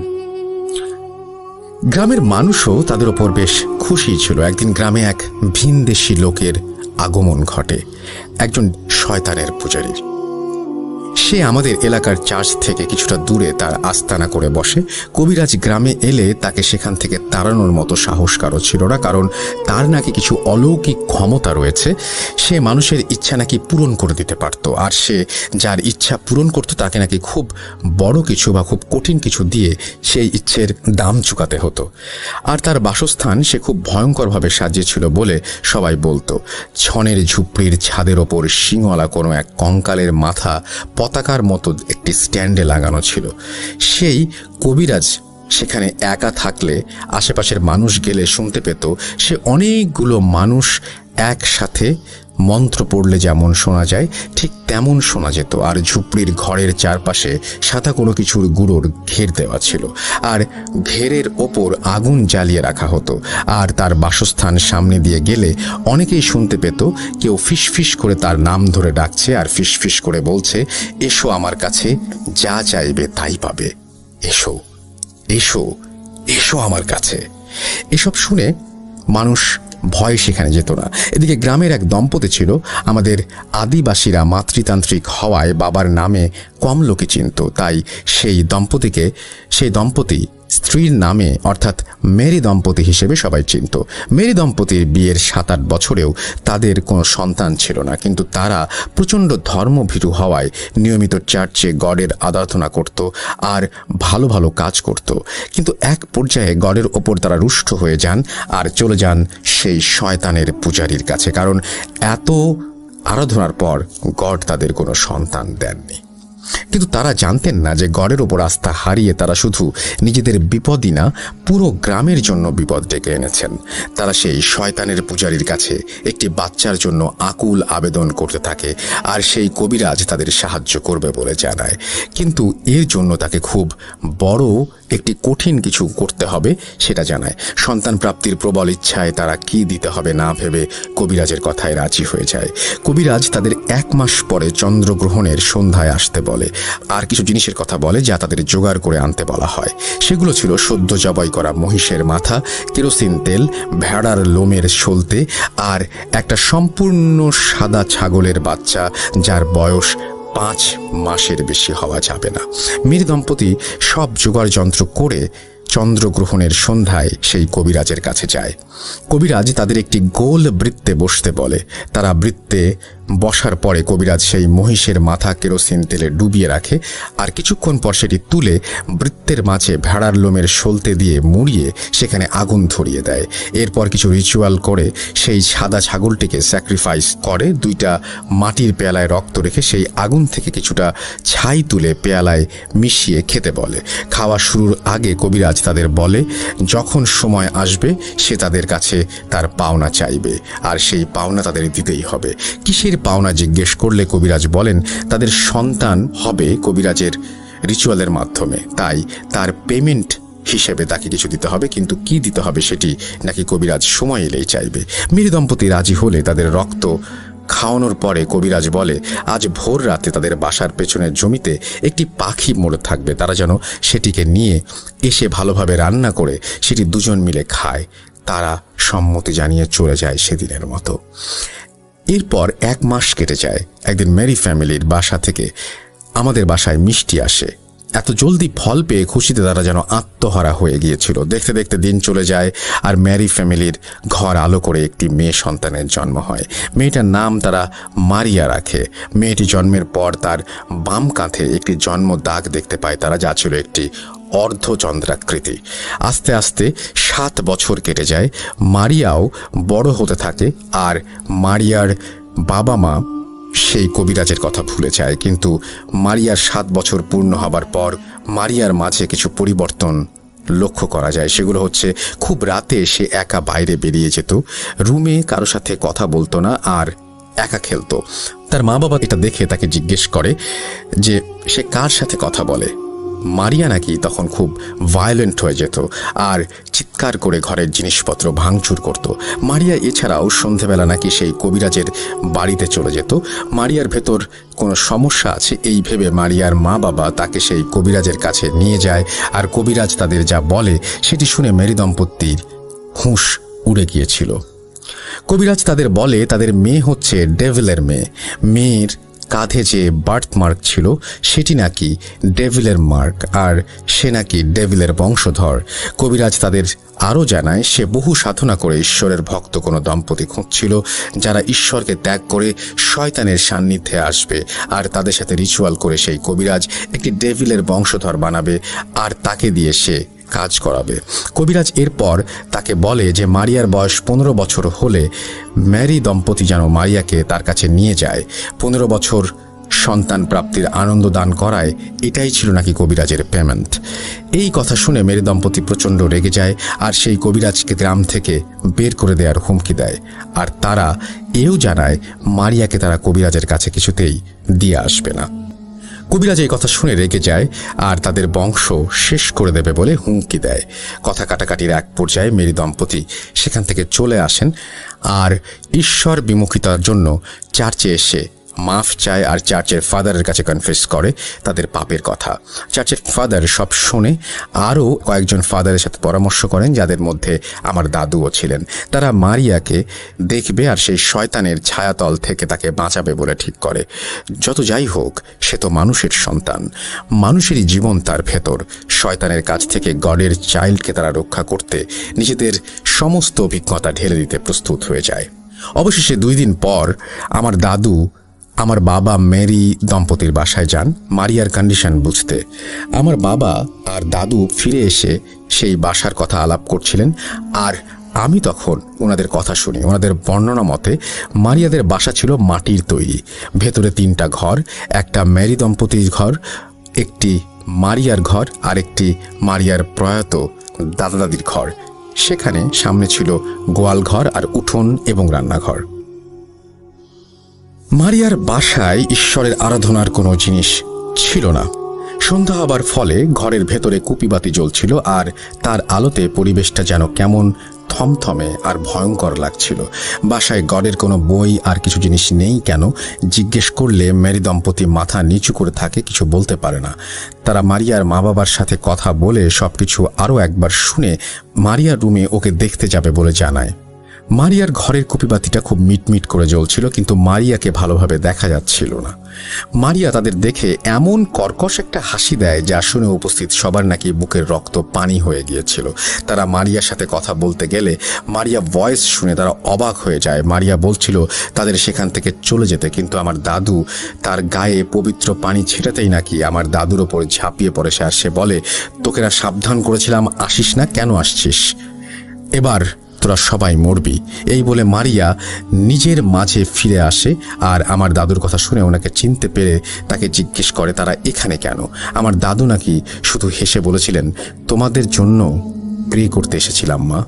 গ্রামের মানুষও তাদের ওপর বেশ খুশি ছিল। একদিন গ্রামে এক ভিনদেশী লোকের আগমন ঘটে, একজন শয়তানের পূজারীর। সে আমাদের এলাকার চার্চ থেকে কিছুটা দূরে তার আস্তানা করে বসে। কবিরাজ গ্রামে এলে তাকে সেখান থেকে তাড়ানোর মতো সাহস কারো ছিল না, কারণ তার নাকি কিছু অলৌকিক ক্ষমতা রয়েছে। সে মানুষের ইচ্ছা নাকি পূরণ করে দিতে পারত, আর সে যার ইচ্ছা পূরণ করত তাকে নাকি খুব বড় কিছু বা খুব কঠিন কিছু দিয়ে সেই ইচ্ছের দাম চুকাতে হতো। আর তার বাসস্থান সে খুব ভয়ঙ্করভাবে সাজিয়েছিল বলে সবাই বলতো। ছনের ঝুপড়ির ছাদের ওপর শিংওয়ালা কোনো এক কঙ্কালের মাথা পতাকার মতো একটি স্ট্যান্ডে লাগানো ছিল। সেই কবিরাজ সেখানে একা থাকলে আশেপাশের মানুষ গেলে শুনতে পেত সে অনেকগুলো মানুষ একসাথে মন্ত্র পড়লে যেমন শোনা যায় ঠিক তেমন শোনা যেত। আর ঝুপড়ির ঘরের চারপাশে সাদা কোনো কিছুর গুঁড়োর ঘের দেওয়া ছিল, আর ঘেরের ওপর আগুন জ্বালিয়ে রাখা হতো। আর তার বাসস্থান সামনে দিয়ে গেলে অনেকেই শুনতে পেত কেউ ফিসফিস করে তার নাম ধরে ডাকছে আর ফিসফিস করে বলছে, এসো আমার কাছে, যা চাইবে তাই পাবে, এসো এসো এসো আমার কাছে। এসব শুনে মানুষ ভয় সেখানে যেত না। এদিকে গ্রামের এক দম্পতি ছিল। আমাদের আদিবাসীরা মাতৃতান্ত্রিক হওয়ায় বাবার নামে কম লোকে চিনত, তাই সেই দম্পতি স্ত্রীর নামে অর্থাৎ মেরি দম্পতি হিসেবে সবাই চিনত। মেরি দম্পতির বিয়ের 7-8 বছরেও তাদের কোনো সন্তান ছিল না, কিন্তু তারা প্রচণ্ড ধর্মভীরু হওয়ায় নিয়মিত চার্চে গডের আরাধনা করত আর ভালো ভালো কাজ করত। কিন্তু এক পর্যায়ে গডের ওপর তারা রুষ্ট হয়ে যান আর চলে যান সেই শয়তানের পূজারীর কাছে, কারণ এত আরাধনার পর গড তাদের কোনো সন্তান দেননি। কিন্তু তারা জানতেন না যে গডের ওপর আস্থা হারিয়ে তারা শুধু নিজেদের বিপদই না, পুরো গ্রামের জন্য বিপদ ডেকে এনেছেন। তারা সেই শয়তানের পূজারীর কাছে একটি বাচ্চার জন্য আকুল আবেদন করতে থাকে, আর সেই কবিরাজ তাদের সাহায্য করবে বলে জানায়। কিন্তু এর জন্য তাকে খুব বড় একটি কঠিন কিছু করতে হবে সেটা জানায়। সন্তান প্রাপ্তির প্রবল ইচ্ছায় তারা কি দিতে হবে না ভেবে কবিরাজের কথায় রাজি হয়ে যায়। কবিরাজ তাদের 1 মাস পরে চন্দ্রগ্রহণের সন্ধ্যায় আসতে বলে, আর কিছু জিনিসের কথা বলে যা তাদের জোগাড় করে আনতে বলা হয়। সেগুলো ছিল সদ্য জবাই করা মহিষের মাথা, কেরোসিন তেল, ভেড়ার লোমের সলতে আর একটা সম্পূর্ণ সাদা ছাগলের বাচ্চা যার বয়স 5 মাসের বেশি হওয়া যাবে না। মীর দম্পতি সব জোগাড় যন্ত্র করে চন্দ্রগ্রহণের সন্ধ্যায় সেই কবিরাজের কাছে যায়। কবিরাজ তাদের একটি গোল বৃত্তে বসতে বলে। তারা বৃত্তে বসার পরে কবিরাজ সেই মহিষের মাথা কেরোসিন তেলে ডুবিয়ে রাখে, আর কিছুক্ষণ পর সেটি তুলে বৃত্তের মাঝে ভেড়ার লোমের সলতে দিয়ে মুড়িয়ে সেখানে আগুন ধরিয়ে দেয়। এরপর কিছু রিচুয়াল করে সেই সাদা ছাগলটিকে স্যাক্রিফাইস করে। 2টা মাটির পেয়ালায় রক্ত রেখে সেই আগুন থেকে কিছুটা ছাই তুলে পেয়ালায় মিশিয়ে খেতে বলে। খাওয়া শুরুর আগে কবিরাজ তাদের বলে যখন সময় আসবে সে তাদের কাছে তার পাওনা চাইবে, আর সেই পাওনা তাদের দিতেই হবে। কিসের পাওনা জিজ্ঞেস করলে কবিরাজ বলেন তাদের সন্তান হবে কবিরাজের রিচুয়ালের মাধ্যমে, তাই তার পেমেন্ট হিসেবে তাকে কিছু দিতে হবে, কিন্তু কি দিতে হবে সেটি নাকি কবিরাজ সময় এলেই চাইবে। মীর দম্পতি রাজি হলে তাদের রক্ত খাওয়ানোর পরে কবিরাজ বলে আজ ভোর রাতে তাদের বাসার পেছনের জমিতে একটি পাখি মরে থাকবে, তারা যেন সেটিকে নিয়ে এসে ভালোভাবে রান্না করে সেটি দুজন মিলে খায়। তারা সম্মতি জানিয়ে চলে যায় সেদিনের মতো। এরপর 1 মাস কেটে যায়। একদিন মেরি ফ্যামিলির বাসা থেকে আমাদের বাসায় মিষ্টি আসে। এত জলদি ফল পেয়ে খুশিতে তারা যেন আত্মহারা হয়ে গিয়েছিল। দেখতে দেখতে দিন চলে যায়, আর ম্যারি ফ্যামিলির ঘর আলো করে একটি মেয়ে সন্তানের জন্ম হয়। মেয়েটার নাম তারা মারিয়া রাখে। মেয়েটি জন্মের পর তার বাম কাঁধে একটি জন্ম দাগ দেখতে পায় তারা, যা ছিল একটি অর্ধচন্দ্রাকৃতি। আস্তে আস্তে 7 বছর কেটে যায়। মারিয়াও বড় হতে থাকে, আর মারিয়ার বাবা মা সেই কবিরাজের কথা ভুলে যায়। কিন্তু মারিয়ার 7 বছর পূর্ণ হবার পর মারিয়ার মাঝে কিছু পরিবর্তন লক্ষ্য করা যায়। সেগুলো হচ্ছে খুব রাতে সে একা বাইরে বেরিয়ে যেত, রুমে কারো সাথে কথা বলতো না, আর একা খেলতো। তার মা বাবা এটা দেখে তাকে জিজ্ঞেস করে যে সে কার সাথে কথা বলে। মারিয়া নাকি তখন খুব ভায়োলেন্ট হয়ে যেত আর চিৎকার করে ঘরের জিনিসপত্র ভাঙচুর করত। মারিয়া এছাড়াও সন্ধেবেলা নাকি সেই কবিরাজের বাড়িতে চলে যেত। মারিয়ার ভেতর কোনো সমস্যা আছে এই ভেবে মারিয়ার মা বাবা তাকে সেই কবিরাজের কাছে নিয়ে যায়, আর কবিরাজ তাদের যা বলে সেটি শুনে মেরি দম্পতির হুঁশ উড়ে গিয়েছিল। কবিরাজ তাদের বলে তাদের মেয়ে হচ্ছে ডেভিলের মেয়ে। মেয়ের কাঁধে যে বার্থ মার্ক ছিল সেটি নাকি ডেভিলের মার্ক, আর সে নাকি ডেভিলের বংশধর। কবিরাজ তাদের আরও জানায় সে বহু সাধনা করে ঈশ্বরের ভক্ত কোনো দম্পতি খুঁজছিল যারা ঈশ্বরকে ত্যাগ করে শয়তানের সান্নিধ্যে আসবে, আর তাদের সাথে রিচুয়াল করে সেই কবিরাজ একটি ডেভিলের বংশধর বানাবে আর তাকে দিয়ে সে কাজ করাবে। কবিরাজ এরপর তাকে বলে যে মারিয়ার বয়স 15 বছর হলে ম্যারি দম্পতি যেন মারিয়াকে তার কাছে নিয়ে যায়। 15 বছর সন্তান প্রাপ্তির আনন্দ দান করায় এটাই ছিল নাকি কবিরাজের পেমেন্ট। এই কথা শুনে মেরি দম্পতি প্রচণ্ড রেগে যায় আর সেই কবিরাজকে গ্রাম থেকে বের করে দেওয়ার হুমকি দেয়। আর তারা এও জানায় মারিয়াকে তারা কবিরাজের কাছে কিছুতেই দিয়ে আসবে না। কবিরাজ এই কথা শুনে রেগে যায় আর তাদের বংশ শেষ করে দেবে বলে হুমকি দেয়। কথা কাটাকাটির এক পর্যায়ে মেরি দম্পতি সেখান থেকে চলে আসেন আর ঈশ্বর বিমুখিতার জন্য চার্চে এসে মাফ চায় আর চার্চের ফাদারের কাছে কনফেস করে তাদের পাপের কথা। চার্চের ফাদার সব শুনে আরও কয়েকজন ফাদারের সাথে পরামর্শ করেন, যাদের মধ্যে আমার দাদুও ছিলেন। তারা মারিয়াকে দেখবে আর সেই শয়তানের ছায়াতল থেকে তাকে বাঁচাবে বলে ঠিক করে। যত যাই হোক, সে তো মানুষের সন্তান, মানুষেরই জীবন তার ভেতর। শয়তানের কাছ থেকে গডের চাইল্ডকে তারা রক্ষা করতে নিজেদের সমস্ত অভিজ্ঞতা ঢেলে দিতে প্রস্তুত হয়ে যায়। অবশেষে 2 দিন পর আমার দাদু আমার বাবা মেরি দম্পতির বাসায় যান মারিয়ার কন্ডিশন বুঝতে। আমার বাবা আর দাদু ফিরে এসে সেই বাসার কথা আলাপ করছিলেন আর আমি তখন ওনাদের কথা শুনি। ওনাদের বর্ণনা মতে মারিয়াদের বাসা ছিল মাটির তৈরি, ভেতরে 3টা ঘর, একটা মেরি দম্পতির ঘর, একটি মারিয়ার ঘর আর একটি মারিয়ার প্রয়াত দাদা দাদির ঘর। সেখানে সামনে ছিল গোয়াল ঘর আর উঠোন এবং রান্নাঘর। মারিয়ার বাসায় ঈশ্বরের আরাধনার কোনো জিনিস ছিল না। সন্ধ্যা হবার ফলে ঘরের ভেতরে কুপিবাতি জ্বলছিল আর তার আলোতে পরিবেশটা যেন কেমন থমথমে আর ভয়ঙ্কর লাগছিল। বাসায় গডের কোনো বই আর কিছু জিনিস নেই কেন জিজ্ঞেস করলে মেরি দম্পতি মাথা নিচু করে থাকে, কিছু বলতে পারে না। তারা মারিয়ার মা বাবার সাথে কথা বলে সবকিছু আরও একবার শুনে মারিয়ার রুমে ওকে দেখতে যাবে বলে জানায়। মারিয়ার ঘরের কুপিবাতিটা খুব মিটমিট করে জ্বলছিল, কিন্তু মারিয়াকে ভালোভাবে দেখা যাচ্ছিল না। মারিয়া তাদের দেখে এমন কর্কশ একটা হাসি দেয় যা শুনে উপস্থিত সবার নাকি বুকের রক্ত পানি হয়ে গিয়েছিল। তারা মারিয়ার সাথে কথা বলতে গেলে মারিয়া ভয়েস শুনে তারা অবাক হয়ে যায়। মারিয়া বলছিল তাদের সেখান থেকে চলে যেতে, কিন্তু আমার দাদু তার গায়ে পবিত্র পানি ছেটাতেই নাকি আমার দাদুর ওপর ঝাঁপিয়ে পড়ে সে, আর সে বলে, তোকেরা সাবধান করেছিলাম, আসিস না, কেন আসছিস? এবার তোরা সবাই মরবি। এই বলে মারিয়া নিজের মাঝে ফিরে আসে আর আমার দাদুর কথা শুনে ওনাকে চিনতে পেরে তাকে জিজ্ঞেস করে তারা এখানে কেন। আমার দাদু নাকি শুধু হেসে বলেছিলেন, তোমাদের জন্য প্রে করতে এসেছিলাম মা।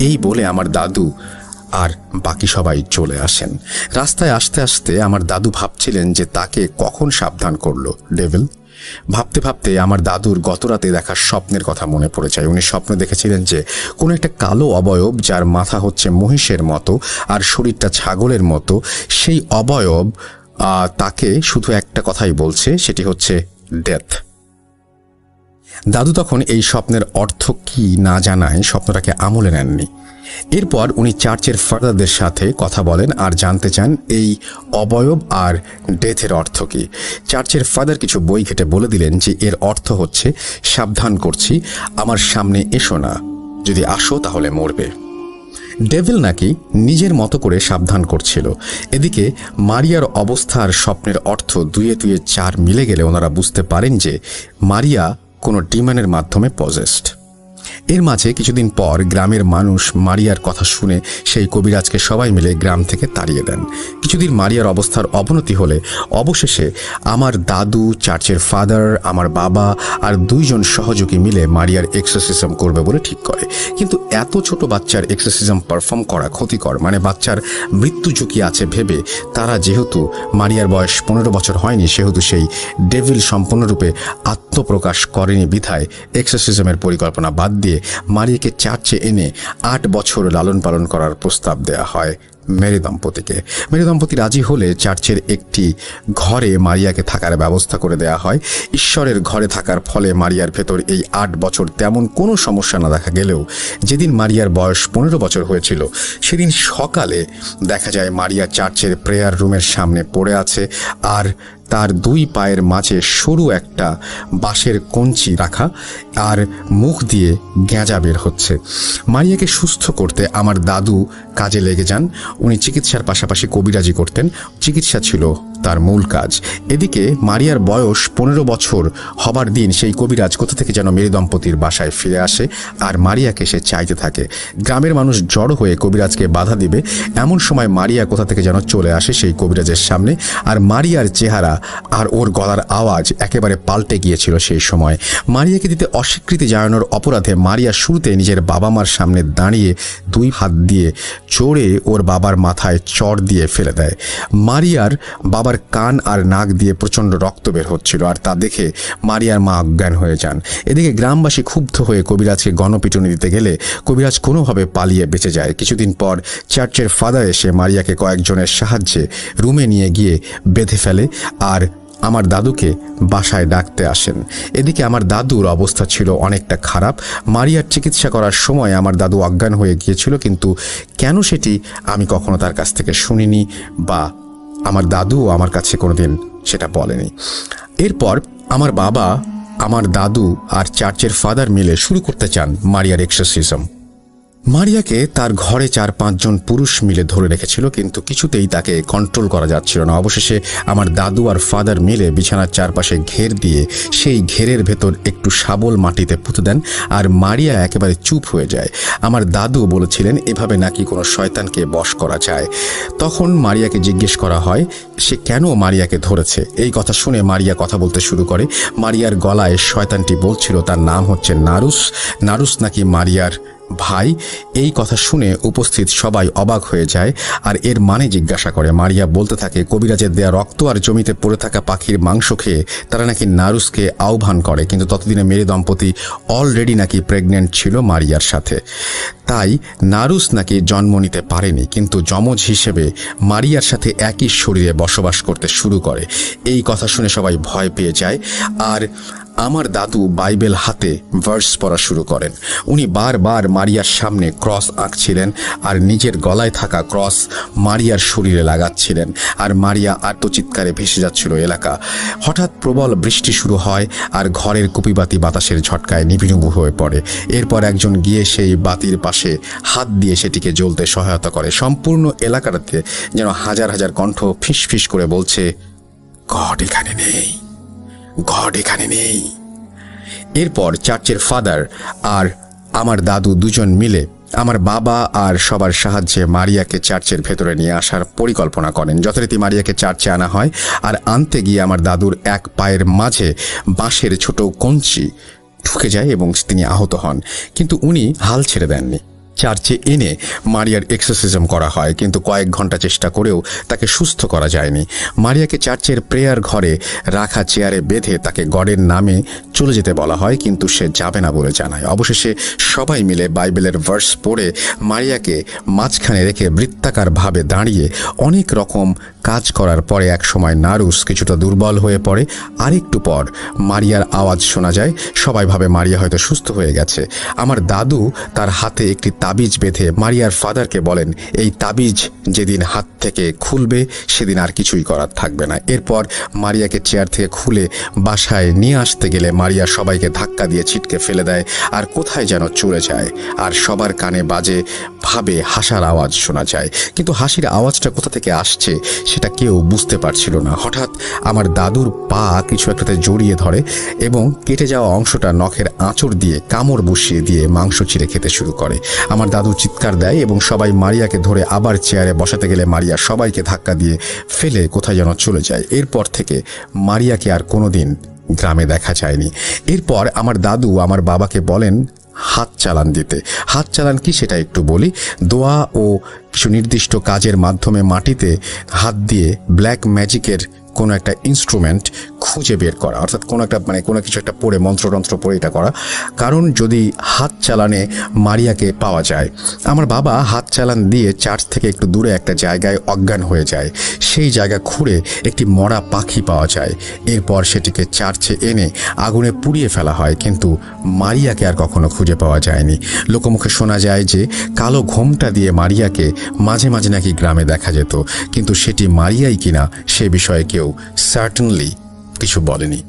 এই বলে আমার দাদু আর বাকি সবাই চলে আসেন। রাস্তায় আসতে আসতে আমার দাদু ভাবছিলেন যে তাকে কখন সাবধান করলো ডেভিল। ভাবতে ভাবতে আমার দাদুর গতরাতে দেখা স্বপ্নের কথা মনে পড়ে যায়। উনি স্বপ্নে দেখেছিলেন যে কোনো একটা কালো অবয়ব, যার মাথা হচ্ছে মহিষের মতো আর শরীরটা ছাগলের মতো, সেই অবয়ব তাকে শুধু একটা কথাই বলছে, সেটি হচ্ছে ডেথ। দাদু তখন এই স্বপ্নের অর্থ কি না জানায় স্বপ্নটাকে আমলে নেননি। এরপর উনি চার্চের ফাদারদের সাথে কথা বলেন আর জানতে চান এই অবয়ব আর ডেথের অর্থ কি। চার্চের ফাদার কিছু বই ঘেটে বলে দিলেন যে এর অর্থ হচ্ছে, সাবধান করছি, আমার সামনে এসো না, যদি আসো তাহলে মরবে। ডেভিল নাকি নিজের মতো করে সাবধান করছিল। এদিকে মারিয়ার অবস্থা আর স্বপ্নের অর্থ 2 + 4 মিলে গেলে ওনারা বুঝতে পারেন যে মারিয়া কোনো ডিমনের মাধ্যমে পজেসড। এর মাঝে কিছুদিন পর গ্রামের মানুষ মারিয়ার কথা শুনে সেই কবিরাজকে সবাই মিলে গ্রাম থেকে তাড়িয়ে দেন। কিছুদিন মারিয়ার অবস্থার অবনতি হলে অবশেষে আমার দাদু, চার্চের ফাদার, আমার বাবা আর 2 জন সহযোগী মিলে মারিয়ার এক্সোসিজম করবে বলে ঠিক করে। কিন্তু এত ছোট বাচ্চার এক্সোসিজম পারফর্ম করা ক্ষতিকর, মানে বাচ্চার মৃত্যু ঝুঁকি আছে ভেবে তারা, যেহেতু মারিয়ার বয়স 15 বছর হয়নি, সেহেতু সেই ডেভিল সম্পূর্ণরূপে আত্মপ্রকাশ করেনি বিধায় এক্সোসিজমের পরিকল্পনা বাদ দিয়ে মারিয়াকে চার্চে এনে 8 বছর লালন পালন করার প্রস্তাব দেয়া হয় মেরি দম্পতিকে। মেরি দম্পতি রাজি হলে চার্চের একটি ঘরে মারিয়াকে থাকার ব্যবস্থা করে দেয়া হয়। ঈশ্বরের ঘরে থাকার ফলে মারিয়ার ভেতর এই 8 বছর তেমন কোনো সমস্যা না দেখা গেলেও যেদিন মারিয়ার বয়স 15 বছর হয়েছিল সেদিন সকালে দেখা যায় মারিয়া চার্চের প্রেয়ার রুমের সামনে পড়ে আছে, আর তার 2 পায়ের মাঝে সরু একটা বাঁশের কঞ্চি রাখা, আর মুখ দিয়ে গেঁজা বের হচ্ছে। মারিয়াকে সুস্থ করতে আমার দাদু কাজে লেগে যান। উনি চিকিৎসার পাশাপাশি কবিরাজি করতেন, চিকিৎসা ছিল তার মূল কাজ। এদিকে মারিয়ার বয়স 15 বছর হবার দিন সেই কবিরাজ কোথা থেকে যেন মেরি দম্পতির বাসায় ফিরে আসে, আর মারিয়াকে সে চাইতে থাকে। গ্রামের মানুষ জড়ো হয়ে কবিরাজকে বাধা দিবে, এমন সময় মারিয়া কোথা থেকে যেন চলে আসে সেই কবিরাজের সামনে, আর মারিয়ার চেহারা আর ওর গলার আওয়াজ একেবারে পাল্টে গিয়েছিল। সেই সময় মারিয়াকে দিতে অস্বীকৃতি জানানোর অপরাধে মারিয়া শুরুতে নিজের বাবা মার সামনে দাঁড়িয়ে 2 হাত দিয়ে চড়ে ওর বাবার মাথায় চড় দিয়ে ফেলে দেয়। মারিয়ার বাবার কান আর নাক দিয়ে প্রচণ্ড রক্ত বের হচ্ছিল, আর তা দেখে মারিয়ার মা অজ্ঞান হয়ে যান। এদিকে গ্রামবাসী ক্ষুব্ধ হয়ে কবিরাজকে গণপিটুনি দিতে গেলে কবিরাজ কোনোভাবে পালিয়ে বেঁচে যায়। কিছুদিন পর চার্চের ফাদার এসে মারিয়াকে কয়েকজনের সাহায্যে রুমে নিয়ে গিয়ে বেঁধে ফেলে, আর আমার দাদুকে বাসায় ডাকতে আসেন। এদিকে আমার দাদুর অবস্থা ছিল অনেকটা খারাপ। মারিয়ার চিকিৎসা করার সময় আমার দাদু অজ্ঞান হয়ে গিয়েছিল, কিন্তু কেন সেটি আমি কখনো তার কাছ থেকে শুনিনি, বা আমার দাদুও আমার কাছে কোনোদিন সেটা বলেনি। এরপর আমার বাবা, আমার দাদু আর চার্চের ফাদার মিলে শুরু করতে চান মারিয়ার এক্সোরসিজম। মারিয়াকে তার ঘরে 4-5 জন পুরুষ মিলে ধরে রেখেছিল, কিন্তু কিছুতেই তাকে কন্ট্রোল করা যাচ্ছিল না। অবশেষে আমার দাদু আর ফাদার মিলে বিছানার চারপাশে ঘের দিয়ে সেই ঘেরের ভেতর একটু শাবল মাটিতে পুঁতে দেন, আর মারিয়া একেবারে চুপ হয়ে যায়। আমার দাদু বলেছিলেন এভাবে নাকি কোনো শয়তানকে বশ করা যায়। তখন মারিয়াকে জিজ্ঞেস করা হয় সে কেন মারিয়াকে ধরেছে। এই কথা শুনে মারিয়া কথা বলতে শুরু করে। মারিয়ার গলায় শয়তানটি বলছিল তার নাম হচ্ছে নারুস। নারুস নাকি মারিয়ার ভাই। এই কথা শুনে উপস্থিত সবাই অবাক হয়ে যায়, আর এর মানে জিজ্ঞাসা করে। মারিয়া বলতে থাকে কবিরাজের দেয়া রক্ত আর জমিতে পড়ে থাকা পাখির মাংস খেয়ে তারা নাকি নারুসকে আহ্বান করে, কিন্তু ততদিনে মেরি দম্পতি অলরেডি নাকি প্রেগনেন্ট ছিল মারিয়ার সাথে। তাই নারুস নাকি জন্ম নিতে পারেনি, কিন্তু যমজ হিসেবে মারিয়ার সাথে একই শরীরে বসবাস করতে শুরু করে। এই কথা শুনে সবাই ভয় পেয়ে যায়, আর আমার দাদু বাইবেল হাতে ভার্স পড়া শুরু করেন। উনি বারবার মারিয়ার সামনে ক্রস আঁকছিলেন, আর নিজের গলায় থাকা ক্রস মারিয়ার শরীরে লাগাচ্ছিলেন, আর মারিয়া আর্তচিৎকারে ভেসে যাচ্ছিল এলাকা। হঠাৎ প্রবল বৃষ্টি শুরু হয়, আর ঘরের কুপিবাতি বাতাসের ঝটকায় নিভিনুভু হয়ে পড়ে। এরপর একজন গিয়ে সেই বাতির পাশে হাত দিয়ে সেটিকে জ্বলতে সহায়তা করে। সম্পূর্ণ এলাকাটাতে যেন হাজার হাজার কণ্ঠ ফিস ফিস করে বলছে, গড এখানে নেই, গড এখানে নেই। এরপর চার্চের ফাদার আর আমার দাদু দুজন মিলে আমার বাবা আর সবার সাহায্যে মারিয়াকে চার্চের ভেতরে নিয়ে আসার পরিকল্পনা করেন। যথারীতি মারিয়াকে চার্চে আনা হয়, আর আনতে গিয়ে আমার দাদুর 1 পায়ের মাঝে বাঁশের ছোট কঞ্চি ঢুকে যায় এবং তিনি আহত হন, কিন্তু উনি হাল ছেড়ে দেননি। চার্চে এনে মারিয়ার এক্সোরসিজম করা হয়, কিন্তু কয়েক ঘন্টা চেষ্টা করেও তাকে সুস্থ করা যায়নি। মারিয়াকে চার্চের প্রেয়ার ঘরে রাখা চেয়ারে বেঁধে তাকে গডের নামে চলে যেতে বলা হয়, কিন্তু সে যাবে না বলে জানায়। অবশেষে সবাই মিলে বাইবেলের ভার্স পড়ে মারিয়াকে মাঝখানে রেখে বৃত্তাকার ভাবে দাঁড়িয়ে অনেক রকম কাজ করার পরে এক সময় নারুস কিছুটা দুর্বল হয়ে পড়ে। আরেকটু পর মারিয়ার আওয়াজ শোনা যায়। সবাই ভাবে মারিয়া হয়তো সুস্থ হয়ে গেছে। আমার দাদু তার হাতে একটি তাবিজ বেঁধে মারিয়ার ফাদারকে বলেন, এই তাবিজ যেদিন হাত থেকে খুলবে সেদিন আর কিছুই করার থাকবে না। এরপর মারিয়াকে চেয়ার থেকে খুলে বাসায় নিয়ে আসতে গেলে মারিয়া সবাইকে ধাক্কা দিয়ে ছিটকে ফেলে দেয়, আর কোথায় যেন চলে যায়, আর সবার কানে বাজে ভাবে হাসার আওয়াজ শোনা যায়, কিন্তু হাসির আওয়াজটা কোথা থেকে আসছে সেটা কেউ বুঝতে পারছিল না। হঠাৎ আমার দাদুর পা কিছু একটাতে জড়িয়ে ধরে এবং কেটে যাওয়া অংশটা নখের আঁচড় দিয়ে কামড় বসিয়ে দিয়ে মাংস চিরে খেতে শুরু করে। আমার দাদু চিৎকার দেয় এবং সবাই মারিয়াকে ধরে আবার চেয়ারে বসাতে গেলে মারিয়া সবাইকে ধাক্কা দিয়ে ফেলে কোথায় যেন চলে যায়। এরপর থেকে মারিয়াকে আর কোনোদিন গ্রামে দেখা যায়নি। এরপর আমার দাদু আমার বাবাকে বলেন হাত চালান দিতে। হাত চালান কি সেটা একটু বলি। দোয়া ও কিছু নির্দিষ্ট কাজের মাধ্যমে মাটিতে হাত দিয়ে ব্ল্যাক ম্যাজিকের কোনো একটা ইনস্ট্রুমেন্ট খুঁজে বের করা, অর্থাৎ কোনো কিছু একটা পড়ে মন্ত্রতন্ত্র পড়ে এটা করা। কারণ যদি হাত চালানে মারিয়াকে পাওয়া যায়, আমার বাবা হাত চালান দিয়ে চার্চ থেকে একটু দূরে একটা জায়গায় অজ্ঞান হয়ে যায়। সেই জায়গা খুঁড়ে একটি মরা পাখি পাওয়া যায়। এরপর সেটিকে চার্চে এনে আগুনে পুড়িয়ে ফেলা হয়, কিন্তু মারিয়াকে আর কখনো খুঁজে পাওয়া যায়নি। লোকমুখে শোনা যায় যে কালো ঘোমটা দিয়ে মারিয়াকে মাঝে মাঝে নাকি গ্রামে দেখা যেত, কিন্তু সেটি মারিয়াই কিনা সে বিষয়ে কেউ সার্টেনলি কিছু বলেনি।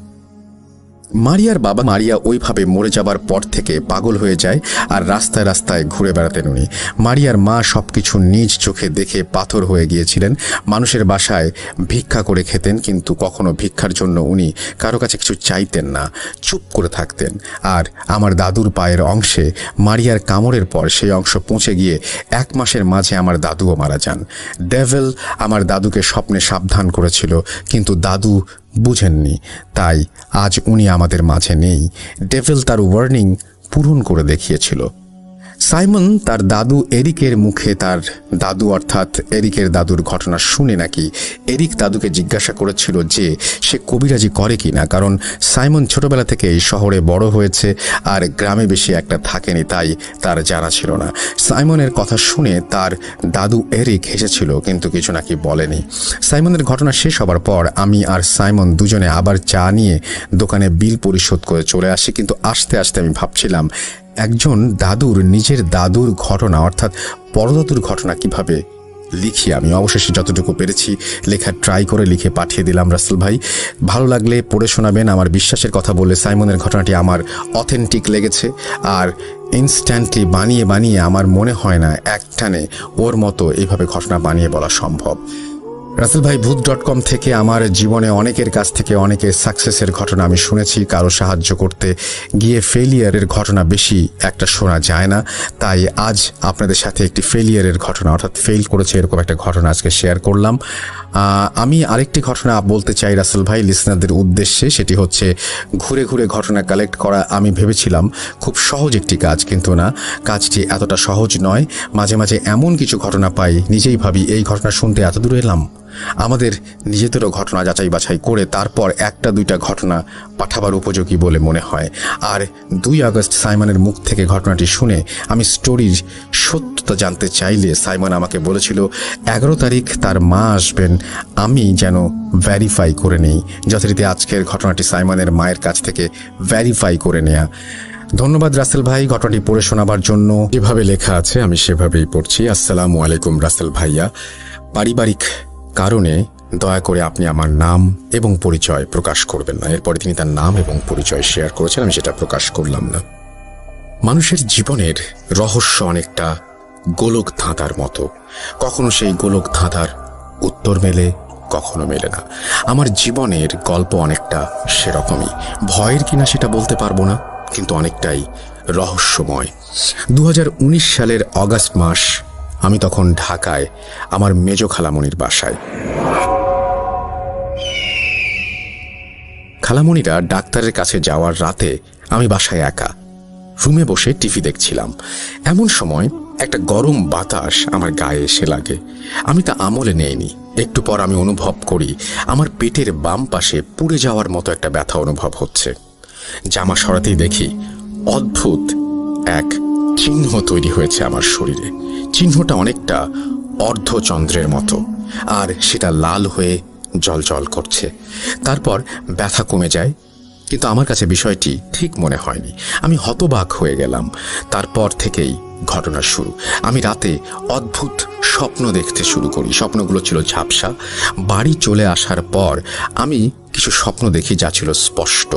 মারিয়ার বাবা মারিয়া ওইভাবে মরে যাবার পর থেকে পাগল হয়ে যায় আর রাস্তায় রাস্তায় ঘুরে বেড়াতেন উনি। মারিয়ার মা সবকিছু নিজ চোখে দেখে পাথর হয়ে গিয়েছিলেন। মানুষের বাসায় ভিক্ষা করে খেতেন, কিন্তু কখনো ভিক্ষার জন্য উনি কারো কাছে কিছু চাইতেন না, চুপ করে থাকতেন। আর আমার দাদুর পায়ের অংশে মারিয়ার কামড়ের পর সেই অংশ পৌঁছে গিয়ে 1 মাসের মাঝে আমার দাদুও মারা যান। ডেভিল আমার দাদুকে স্বপ্নে সাবধান করেছিল, কিন্তু দাদু বুঝেননি, তাই আজ উনি আমাদের মাঝে নেই। ডেভিল তার ওয়ার্নিং পূরণ করে দেখিয়েছিল। সাইমন তার দাদু এরিকের মুখে তার দাদু অর্থাৎ এরিকের দাদুর ঘটনা শুনে নাকি এরিক দাদুকে জিজ্ঞাসা করেছিল যে সে কবিরাজি করে কি না, কারণ সাইমন ছোটবেলা থেকেই শহরে বড় হয়েছে আর গ্রামে বেশি একটা থাকেনি, তাই তার জানা ছিল না। সাইমনের কথা শুনে তার দাদু এরিক হেসেছিল, কিন্তু কিছু নাকি বলেনি। সাইমনের ঘটনা শেষ হবার পর আমি আর সাইমন দুজনে আবার চা নিয়ে দোকানে বিল পরিশোধ করে চলে আসি। কিন্তু আস্তে আস্তে আমি ভাবছিলাম, একজন দাদুর নিজের দাদুর ঘটনা অর্থাৎ পরদাদুর ঘটনা কিভাবে লিখি আমি। অবশেষে যতটুকু পেরেছি লেখার ট্রাই করে লিখে পাঠিয়ে দিলাম রাসেল ভাই। ভালো লাগলে পড়ে শোনাবেন। আমার বিশ্বাসের কথা বলে সাইমনের ঘটনাটি আমার অথেন্টিক লেগেছে, আর ইনস্ট্যান্টলি বানিয়ে বানিয়ে আমার মনে হয় না একটানে ওর মতো এইভাবে ঘটনা বানিয়ে বলা সম্ভব। রাসেল ভাই ভূত.com থেকে আমার জীবনে অনেকের কাছ থেকে অনেকের সাকসেসের ঘটনা আমি শুনেছি। কারো সাহায্য করতে গিয়ে ফেলিয়ারের ঘটনা বেশি একটা শোনা যায় না, তাই আজ আপনাদের সাথে একটি ফেলিয়ারের ঘটনা অর্থাৎ ফেল করেছে এরকম একটা ঘটনা আজকে শেয়ার করলাম। আমি আরেকটি ঘটনা বলতে চাই রাসেল ভাই লিসনারদের উদ্দেশ্যে, সেটি হচ্ছে ঘুরে ঘুরে ঘটনা কালেক্ট করা। আমি ভেবেছিলাম খুব সহজ একটি কাজ, কিন্তু না, কাজটি এতটা সহজ নয়। মাঝে মাঝে এমন কিছু ঘটনা পাই, নিজেই ভাবি এই ঘটনা শুনতে এত দূর এলাম। আমাদের নিজেদেরও ঘটনা যাচাই বাছাই করে তারপর 1-2টা ঘটনা পাঠাবার উপযোগী বলে মনে হয়। আর 2 আগস্ট সাইমনের মুখ থেকে ঘটনাটি শুনে আমি স্টোরির সত্যতা জানতে চাইলে সাইমন আমাকে বলেছিল 11 তারিখ তার মা আসবেন, আমি যেন ভেরিফাই করে নেই। যথারীতি আজকের ঘটনাটি সাইমনের মায়ের কাছ থেকে ভেরিফাই করে নেয়া। ধন্যবাদ রাসেল ভাই ঘটনাটি পড়ে শোনাবার জন্য। যেভাবে লেখা আছে আমি সেভাবেই পড়ছি। আসসালামু আলাইকুম রাসেল ভাইয়া, পারিবারিক কারণে দয়া করে আপনি আমার নাম এবং পরিচয় প্রকাশ করবেন না। এরপরে তিনি তার নাম এবং পরিচয় শেয়ার করেছেন, আমি সেটা প্রকাশ করলাম না। মানুষের জীবনের রহস্য অনেকটা গোলক ধাঁধার মতো, কখনো সেই গোলক ধাঁধার উত্তর মেলে, কখনো মেলে না। আমার জীবনের গল্প অনেকটা সেরকমই। ভয়ের কিনা সেটা বলতে পারবো না, কিন্তু অনেকটাই রহস্যময়। 2019 সালের অগাস্ট মাস। আমি তখন ঢাকায় আমার মেজ খালামণির বাসায়। খালামণিরা ডাক্তারের কাছে যাওয়ার রাতে আমি বাসায় একা রুমে বসে টিভি দেখছিলাম। এমন সময় একটা গরম বাতাস আমার গায়ে এসে লাগে। আমি তা আমলে নেইনি। একটু পর আমি অনুভব করি আমার পেটের বাম পাশে পুড়ে যাওয়ার মতো একটা ব্যথা অনুভব হচ্ছে। জামা সরাতেই দেখি অদ্ভুত এক চিহ্ন তৈরি হয়েছে আমার শরীরে। চিহ্নটা অনেকটা অর্ধচন্দ্রের মতো, আর সেটা লাল হয়ে জ্বলজ্বল করছে। তারপর ব্যথা কমে যায়, কিন্তু আমার কাছে বিষয়টি ঠিক মনে হয়নি। আমি হতবাক হয়ে গেলাম। তারপর থেকেই ঘটনা শুরু। আমি রাতে অদ্ভুত স্বপ্ন দেখতে শুরু করি। স্বপ্নগুলো ছিল ঝাপসা। বাড়ি চলে আসার পর আমি কিছু স্বপ্ন দেখি যা ছিল স্পষ্ট।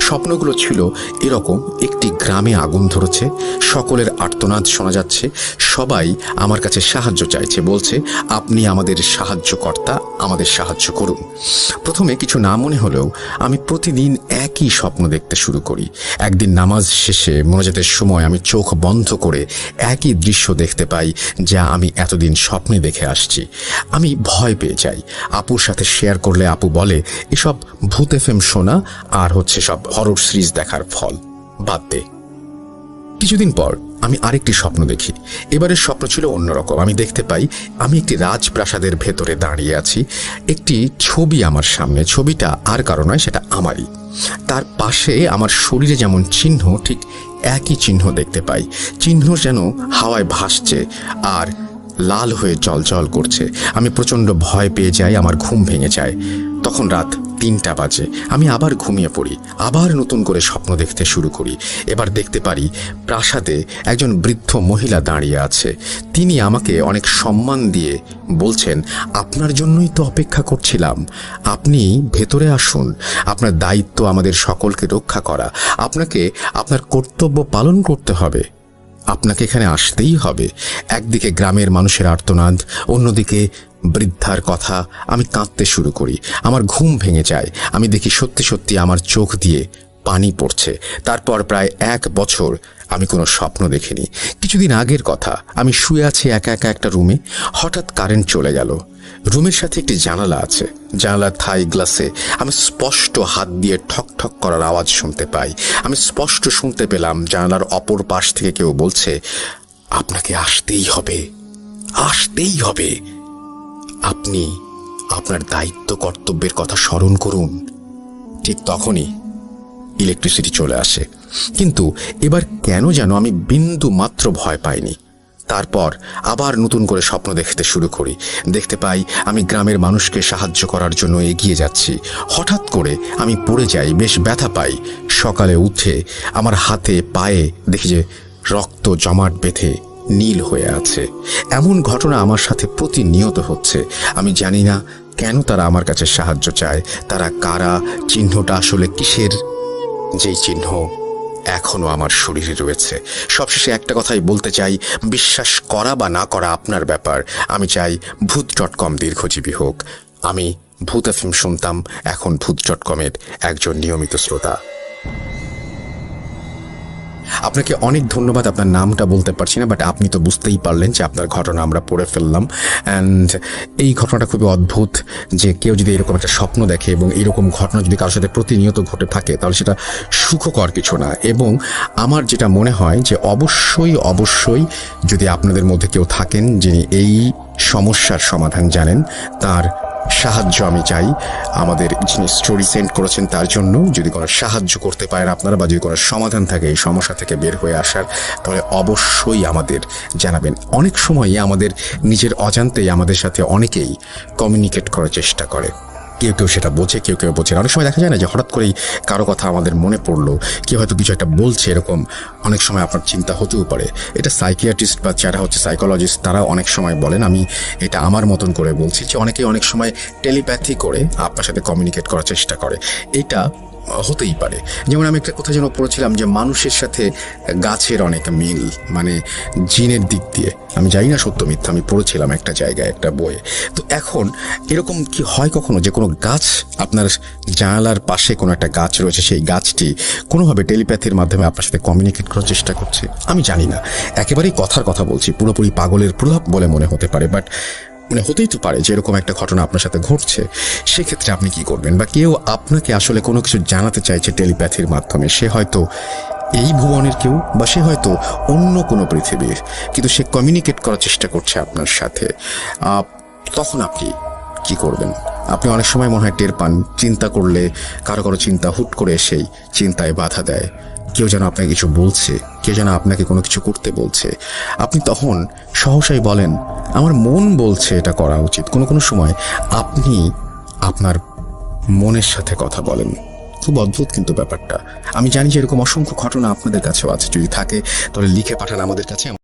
স্বপ্নগুলো ছিল এরকম, একটি গ্রামে আগুন ধরেছে, সকলের আর্তনাদ শোনা যাচ্ছে, সবাই আমার কাছে সাহায্য চাইছে, বলছে আপনি আমাদের সাহায্যকর্তা, আমাদের সাহায্য করুন। প্রথমে কিছু না মনে হলেও আমি প্রতিদিন একই স্বপ্ন দেখতে শুরু করি। একদিন নামাজ শেষে মোনাজাতের সময় আমি চোখ বন্ধ করে একই দৃশ্য দেখতে পাই যা আমি এতদিন স্বপ্নে দেখে আসছি। আমি ভয় পেয়ে যাই। আপুর সাথে শেয়ার করলে আপু বলে এসব ভূত এফএম শোনা আর হচ্ছে সব হরর সিরিজ দেখার ফল, বাদ দে। কিছুদিন পর আমি আরেকটি স্বপ্ন দেখি। এবারের স্বপ্ন ছিল অন্যরকম। আমি দেখতে পাই আমি একটি রাজপ্রাসাদের ভেতরে দাঁড়িয়ে আছি। একটি ছবি আমার সামনে, ছবিটা আর কারো নয়, সেটা আমারই। তার পাশে আমার শরীরে যেমন চিহ্ন, ঠিক একই চিহ্ন দেখতে পাই। চিহ্ন যেন হাওয়ায় ভাসছে আর লাল হয়ে জলজল করছে। আমি প্রচণ্ড ভয় পেয়ে যাই, আমার ঘুম ভেঙে যায়। তখন রাত 3টা বাজে। আমি আবার ঘুমিয়ে পড়ি, আবার নতুন করে স্বপ্ন দেখতে শুরু করি। এবার দেখতে পারি প্রাসাদে একজন বৃদ্ধ মহিলা দাঁড়িয়ে আছে। তিনি আমাকে অনেক সম্মান দিয়ে বলছেন, আপনার জন্যই তো অপেক্ষা করছিলাম, আপনি ভেতরে আসুন, আপনার দায়িত্ব আমাদের সকলকে রক্ষা করা, আপনাকে আপনার কর্তব্য পালন করতে হবে, আপনাকে এখানে আসতেই হবে। একদিকে গ্রামের মানুষের আর্তনাদ, অন্যদিকে বৃদ্ধার কথা। আমি কাঁদতে শুরু করি, আমার ঘুম ভেঙে যায়। আমি দেখি সত্যি সত্যি আমার চোখ দিয়ে পানি পড়ছে। তারপর প্রায় 1 বছর আমি কোনো স্বপ্ন দেখিনি। কিছুদিন আগের কথা, আমি শুয়ে আছি একা একা একটা রুমে। হঠাৎ কারেন্ট চলে গেল। রুমের সাথে একটি জানালা আছে, জানালার থাই গ্লাসে আমি স্পষ্ট হাত দিয়ে ঠক ঠক করার আওয়াজ শুনতে পাই। আমি স্পষ্ট শুনতে পেলাম জানালার অপর পাশ থেকে কেউ বলছে, আপনাকে আসতেই হবে, আসতেই হবে, আপনি আপনার দায়িত্ব কর্তব্যের কথা স্মরণ করুন। ঠিক তখনই ইলেকট্রিসিটি চলে আসে। কিন্তু এবার কেন যেন আমি বিন্দু মাত্র ভয় পাইনি। তারপর আবার নতুন করে স্বপ্ন দেখতে শুরু করি। দেখতে পাই আমি গ্রামের মানুষকে সাহায্য করার জন্য এগিয়ে যাচ্ছি। হঠাৎ করে আমি পড়ে যাই, বেশ ব্যথা পাই। সকালে উঠে আমার হাতে পায়ে দেখি যে রক্ত জমাট বেঁধে নীল হয়ে আছে। এমন ঘটনা আমার সাথে প্রতিনিয়ত হচ্ছে। আমি জানি না কেন তারা আমার কাছে সাহায্য চায়, তারা কারা, চিহ্নটা আসলে কিসের। যেই চিহ্ন এখনো আমার শরীরে রয়েছে। সবশেষে একটা কথাই বলতে চাই, বিশ্বাস করা বা না করা আপনার ব্যাপার। আমি চাই ভূত.com দীর্ঘজীবী হোক। আমি ভূত এফএম শুনতাম, এখন ভূত.com-এর একজন নিয়মিত শ্রোতা। আপনাকে অনেক ধন্যবাদ। আপনার নামটা বলতে পারছি না, বাট আপনি তো বুঝতেই পারলেন যে আপনার ঘটনা আমরা পড়ে ফেললাম। অ্যান্ড এই ঘটনাটা খুবই অদ্ভুত, যে কেউ যদি এরকম একটা স্বপ্ন দেখে এবং এরকম ঘটনা যদি কারোর সাথে প্রতিনিয়ত ঘটে থাকে, তাহলে সেটা সুখকর কিছু না। এবং আমার যেটা মনে হয় যে অবশ্যই যদি আপনাদের মধ্যে কেউ থাকেন যিনি এই সমস্যার সমাধান জানেন, তার সাহায্য আমি চাই। আমাদের যিনি স্টোরি সেন্ড করেছেন তার জন্য যদি কোনো সাহায্য করতে পারেন আপনারা, বা যদি কোনো সমাধান থাকে এই সমস্যা থেকে বের হয়ে আসার, তাহলে অবশ্যই আমাদের জানাবেন। অনেক সময়ই আমাদের নিজের অজান্তেই আমাদের সাথে অনেকেই কমিউনিকেট করার চেষ্টা করে। কেউ কেউ সেটা বোঝে, কেউ কেউ বোঝে না। অনেক সময় দেখা যায় না যে হঠাৎ করেই কারো কথা আমাদের মনে পড়লো, কেউ হয়তো কিছু একটা বলছে, এরকম অনেক সময় আপনার চিন্তা হতেও পারে। এটা সাইকিয়াট্রিস্ট বা যারা হচ্ছে সাইকোলজিস্ট তারা অনেক সময় বলেন, আমি এটা আমার মতন করে বলছি, যে অনেকেই অনেক সময় টেলিপ্যাথি করে আপনার সাথে কমিউনিকেট করার চেষ্টা করে। এটা হতেই পারে। যেমন আমি একটা কথা যেন পড়েছিলাম যে মানুষের সাথে গাছের অনেক মিল, মানে জিনের দিক দিয়ে। আমি জানি না সত্য মিথ্যা, আমি পড়েছিলাম একটা জায়গায় একটা বইয়ে। তো এখন এরকম কি হয় কখনো যে কোনো গাছ, আপনার জানালার পাশে কোনো একটা গাছ রয়েছে, সেই গাছটি কোনোভাবে টেলিপ্যাথির মাধ্যমে আপনার সাথে কমিউনিকেট করার চেষ্টা করছে? আমি জানি না, একেবারেই কথার কথা বলছি, পুরোপুরি পাগলের প্রভাব বলে মনে হতে পারে, বাট মানে হতেই তো পারে যে এরকম একটা ঘটনা আপনার সাথে ঘটছে। সেক্ষেত্রে আপনি কি করবেন? বা কেউ আপনাকে আসলে কোনো কিছু জানাতে চাইছে টেলিপ্যাথির মাধ্যমে, সে হয়তো এই ভুবনের কেউ, বা সে হয়তো অন্য কোনো পৃথিবীর, কিন্তু সে কমিউনিকেট করার চেষ্টা করছে আপনার সাথে। তখন আপনি কি করবেন? আপনি অনেক সময় মনে হয় টের পান, চিন্তা করলে কারো কারো চিন্তা হুট করে এসেই চিন্তায় বাধা দেয়। কেউ যেন আপনাকে কিছু বলছে, কেউ যেন আপনাকে কোনো কিছু করতে বলছে। আপনি তখন সহসাই বলেন, আমার মন বলছে এটা করা উচিত। কোনো সময় আপনি আপনার মনের সাথে কথা বলেন। খুব অদ্ভুত কিন্তু ব্যাপারটা। আমি জানি যে এরকম অসংখ্য ঘটনা আপনাদের কাছেও আছে। যদি থাকে তাহলে লিখে পাঠান আমাদের কাছে।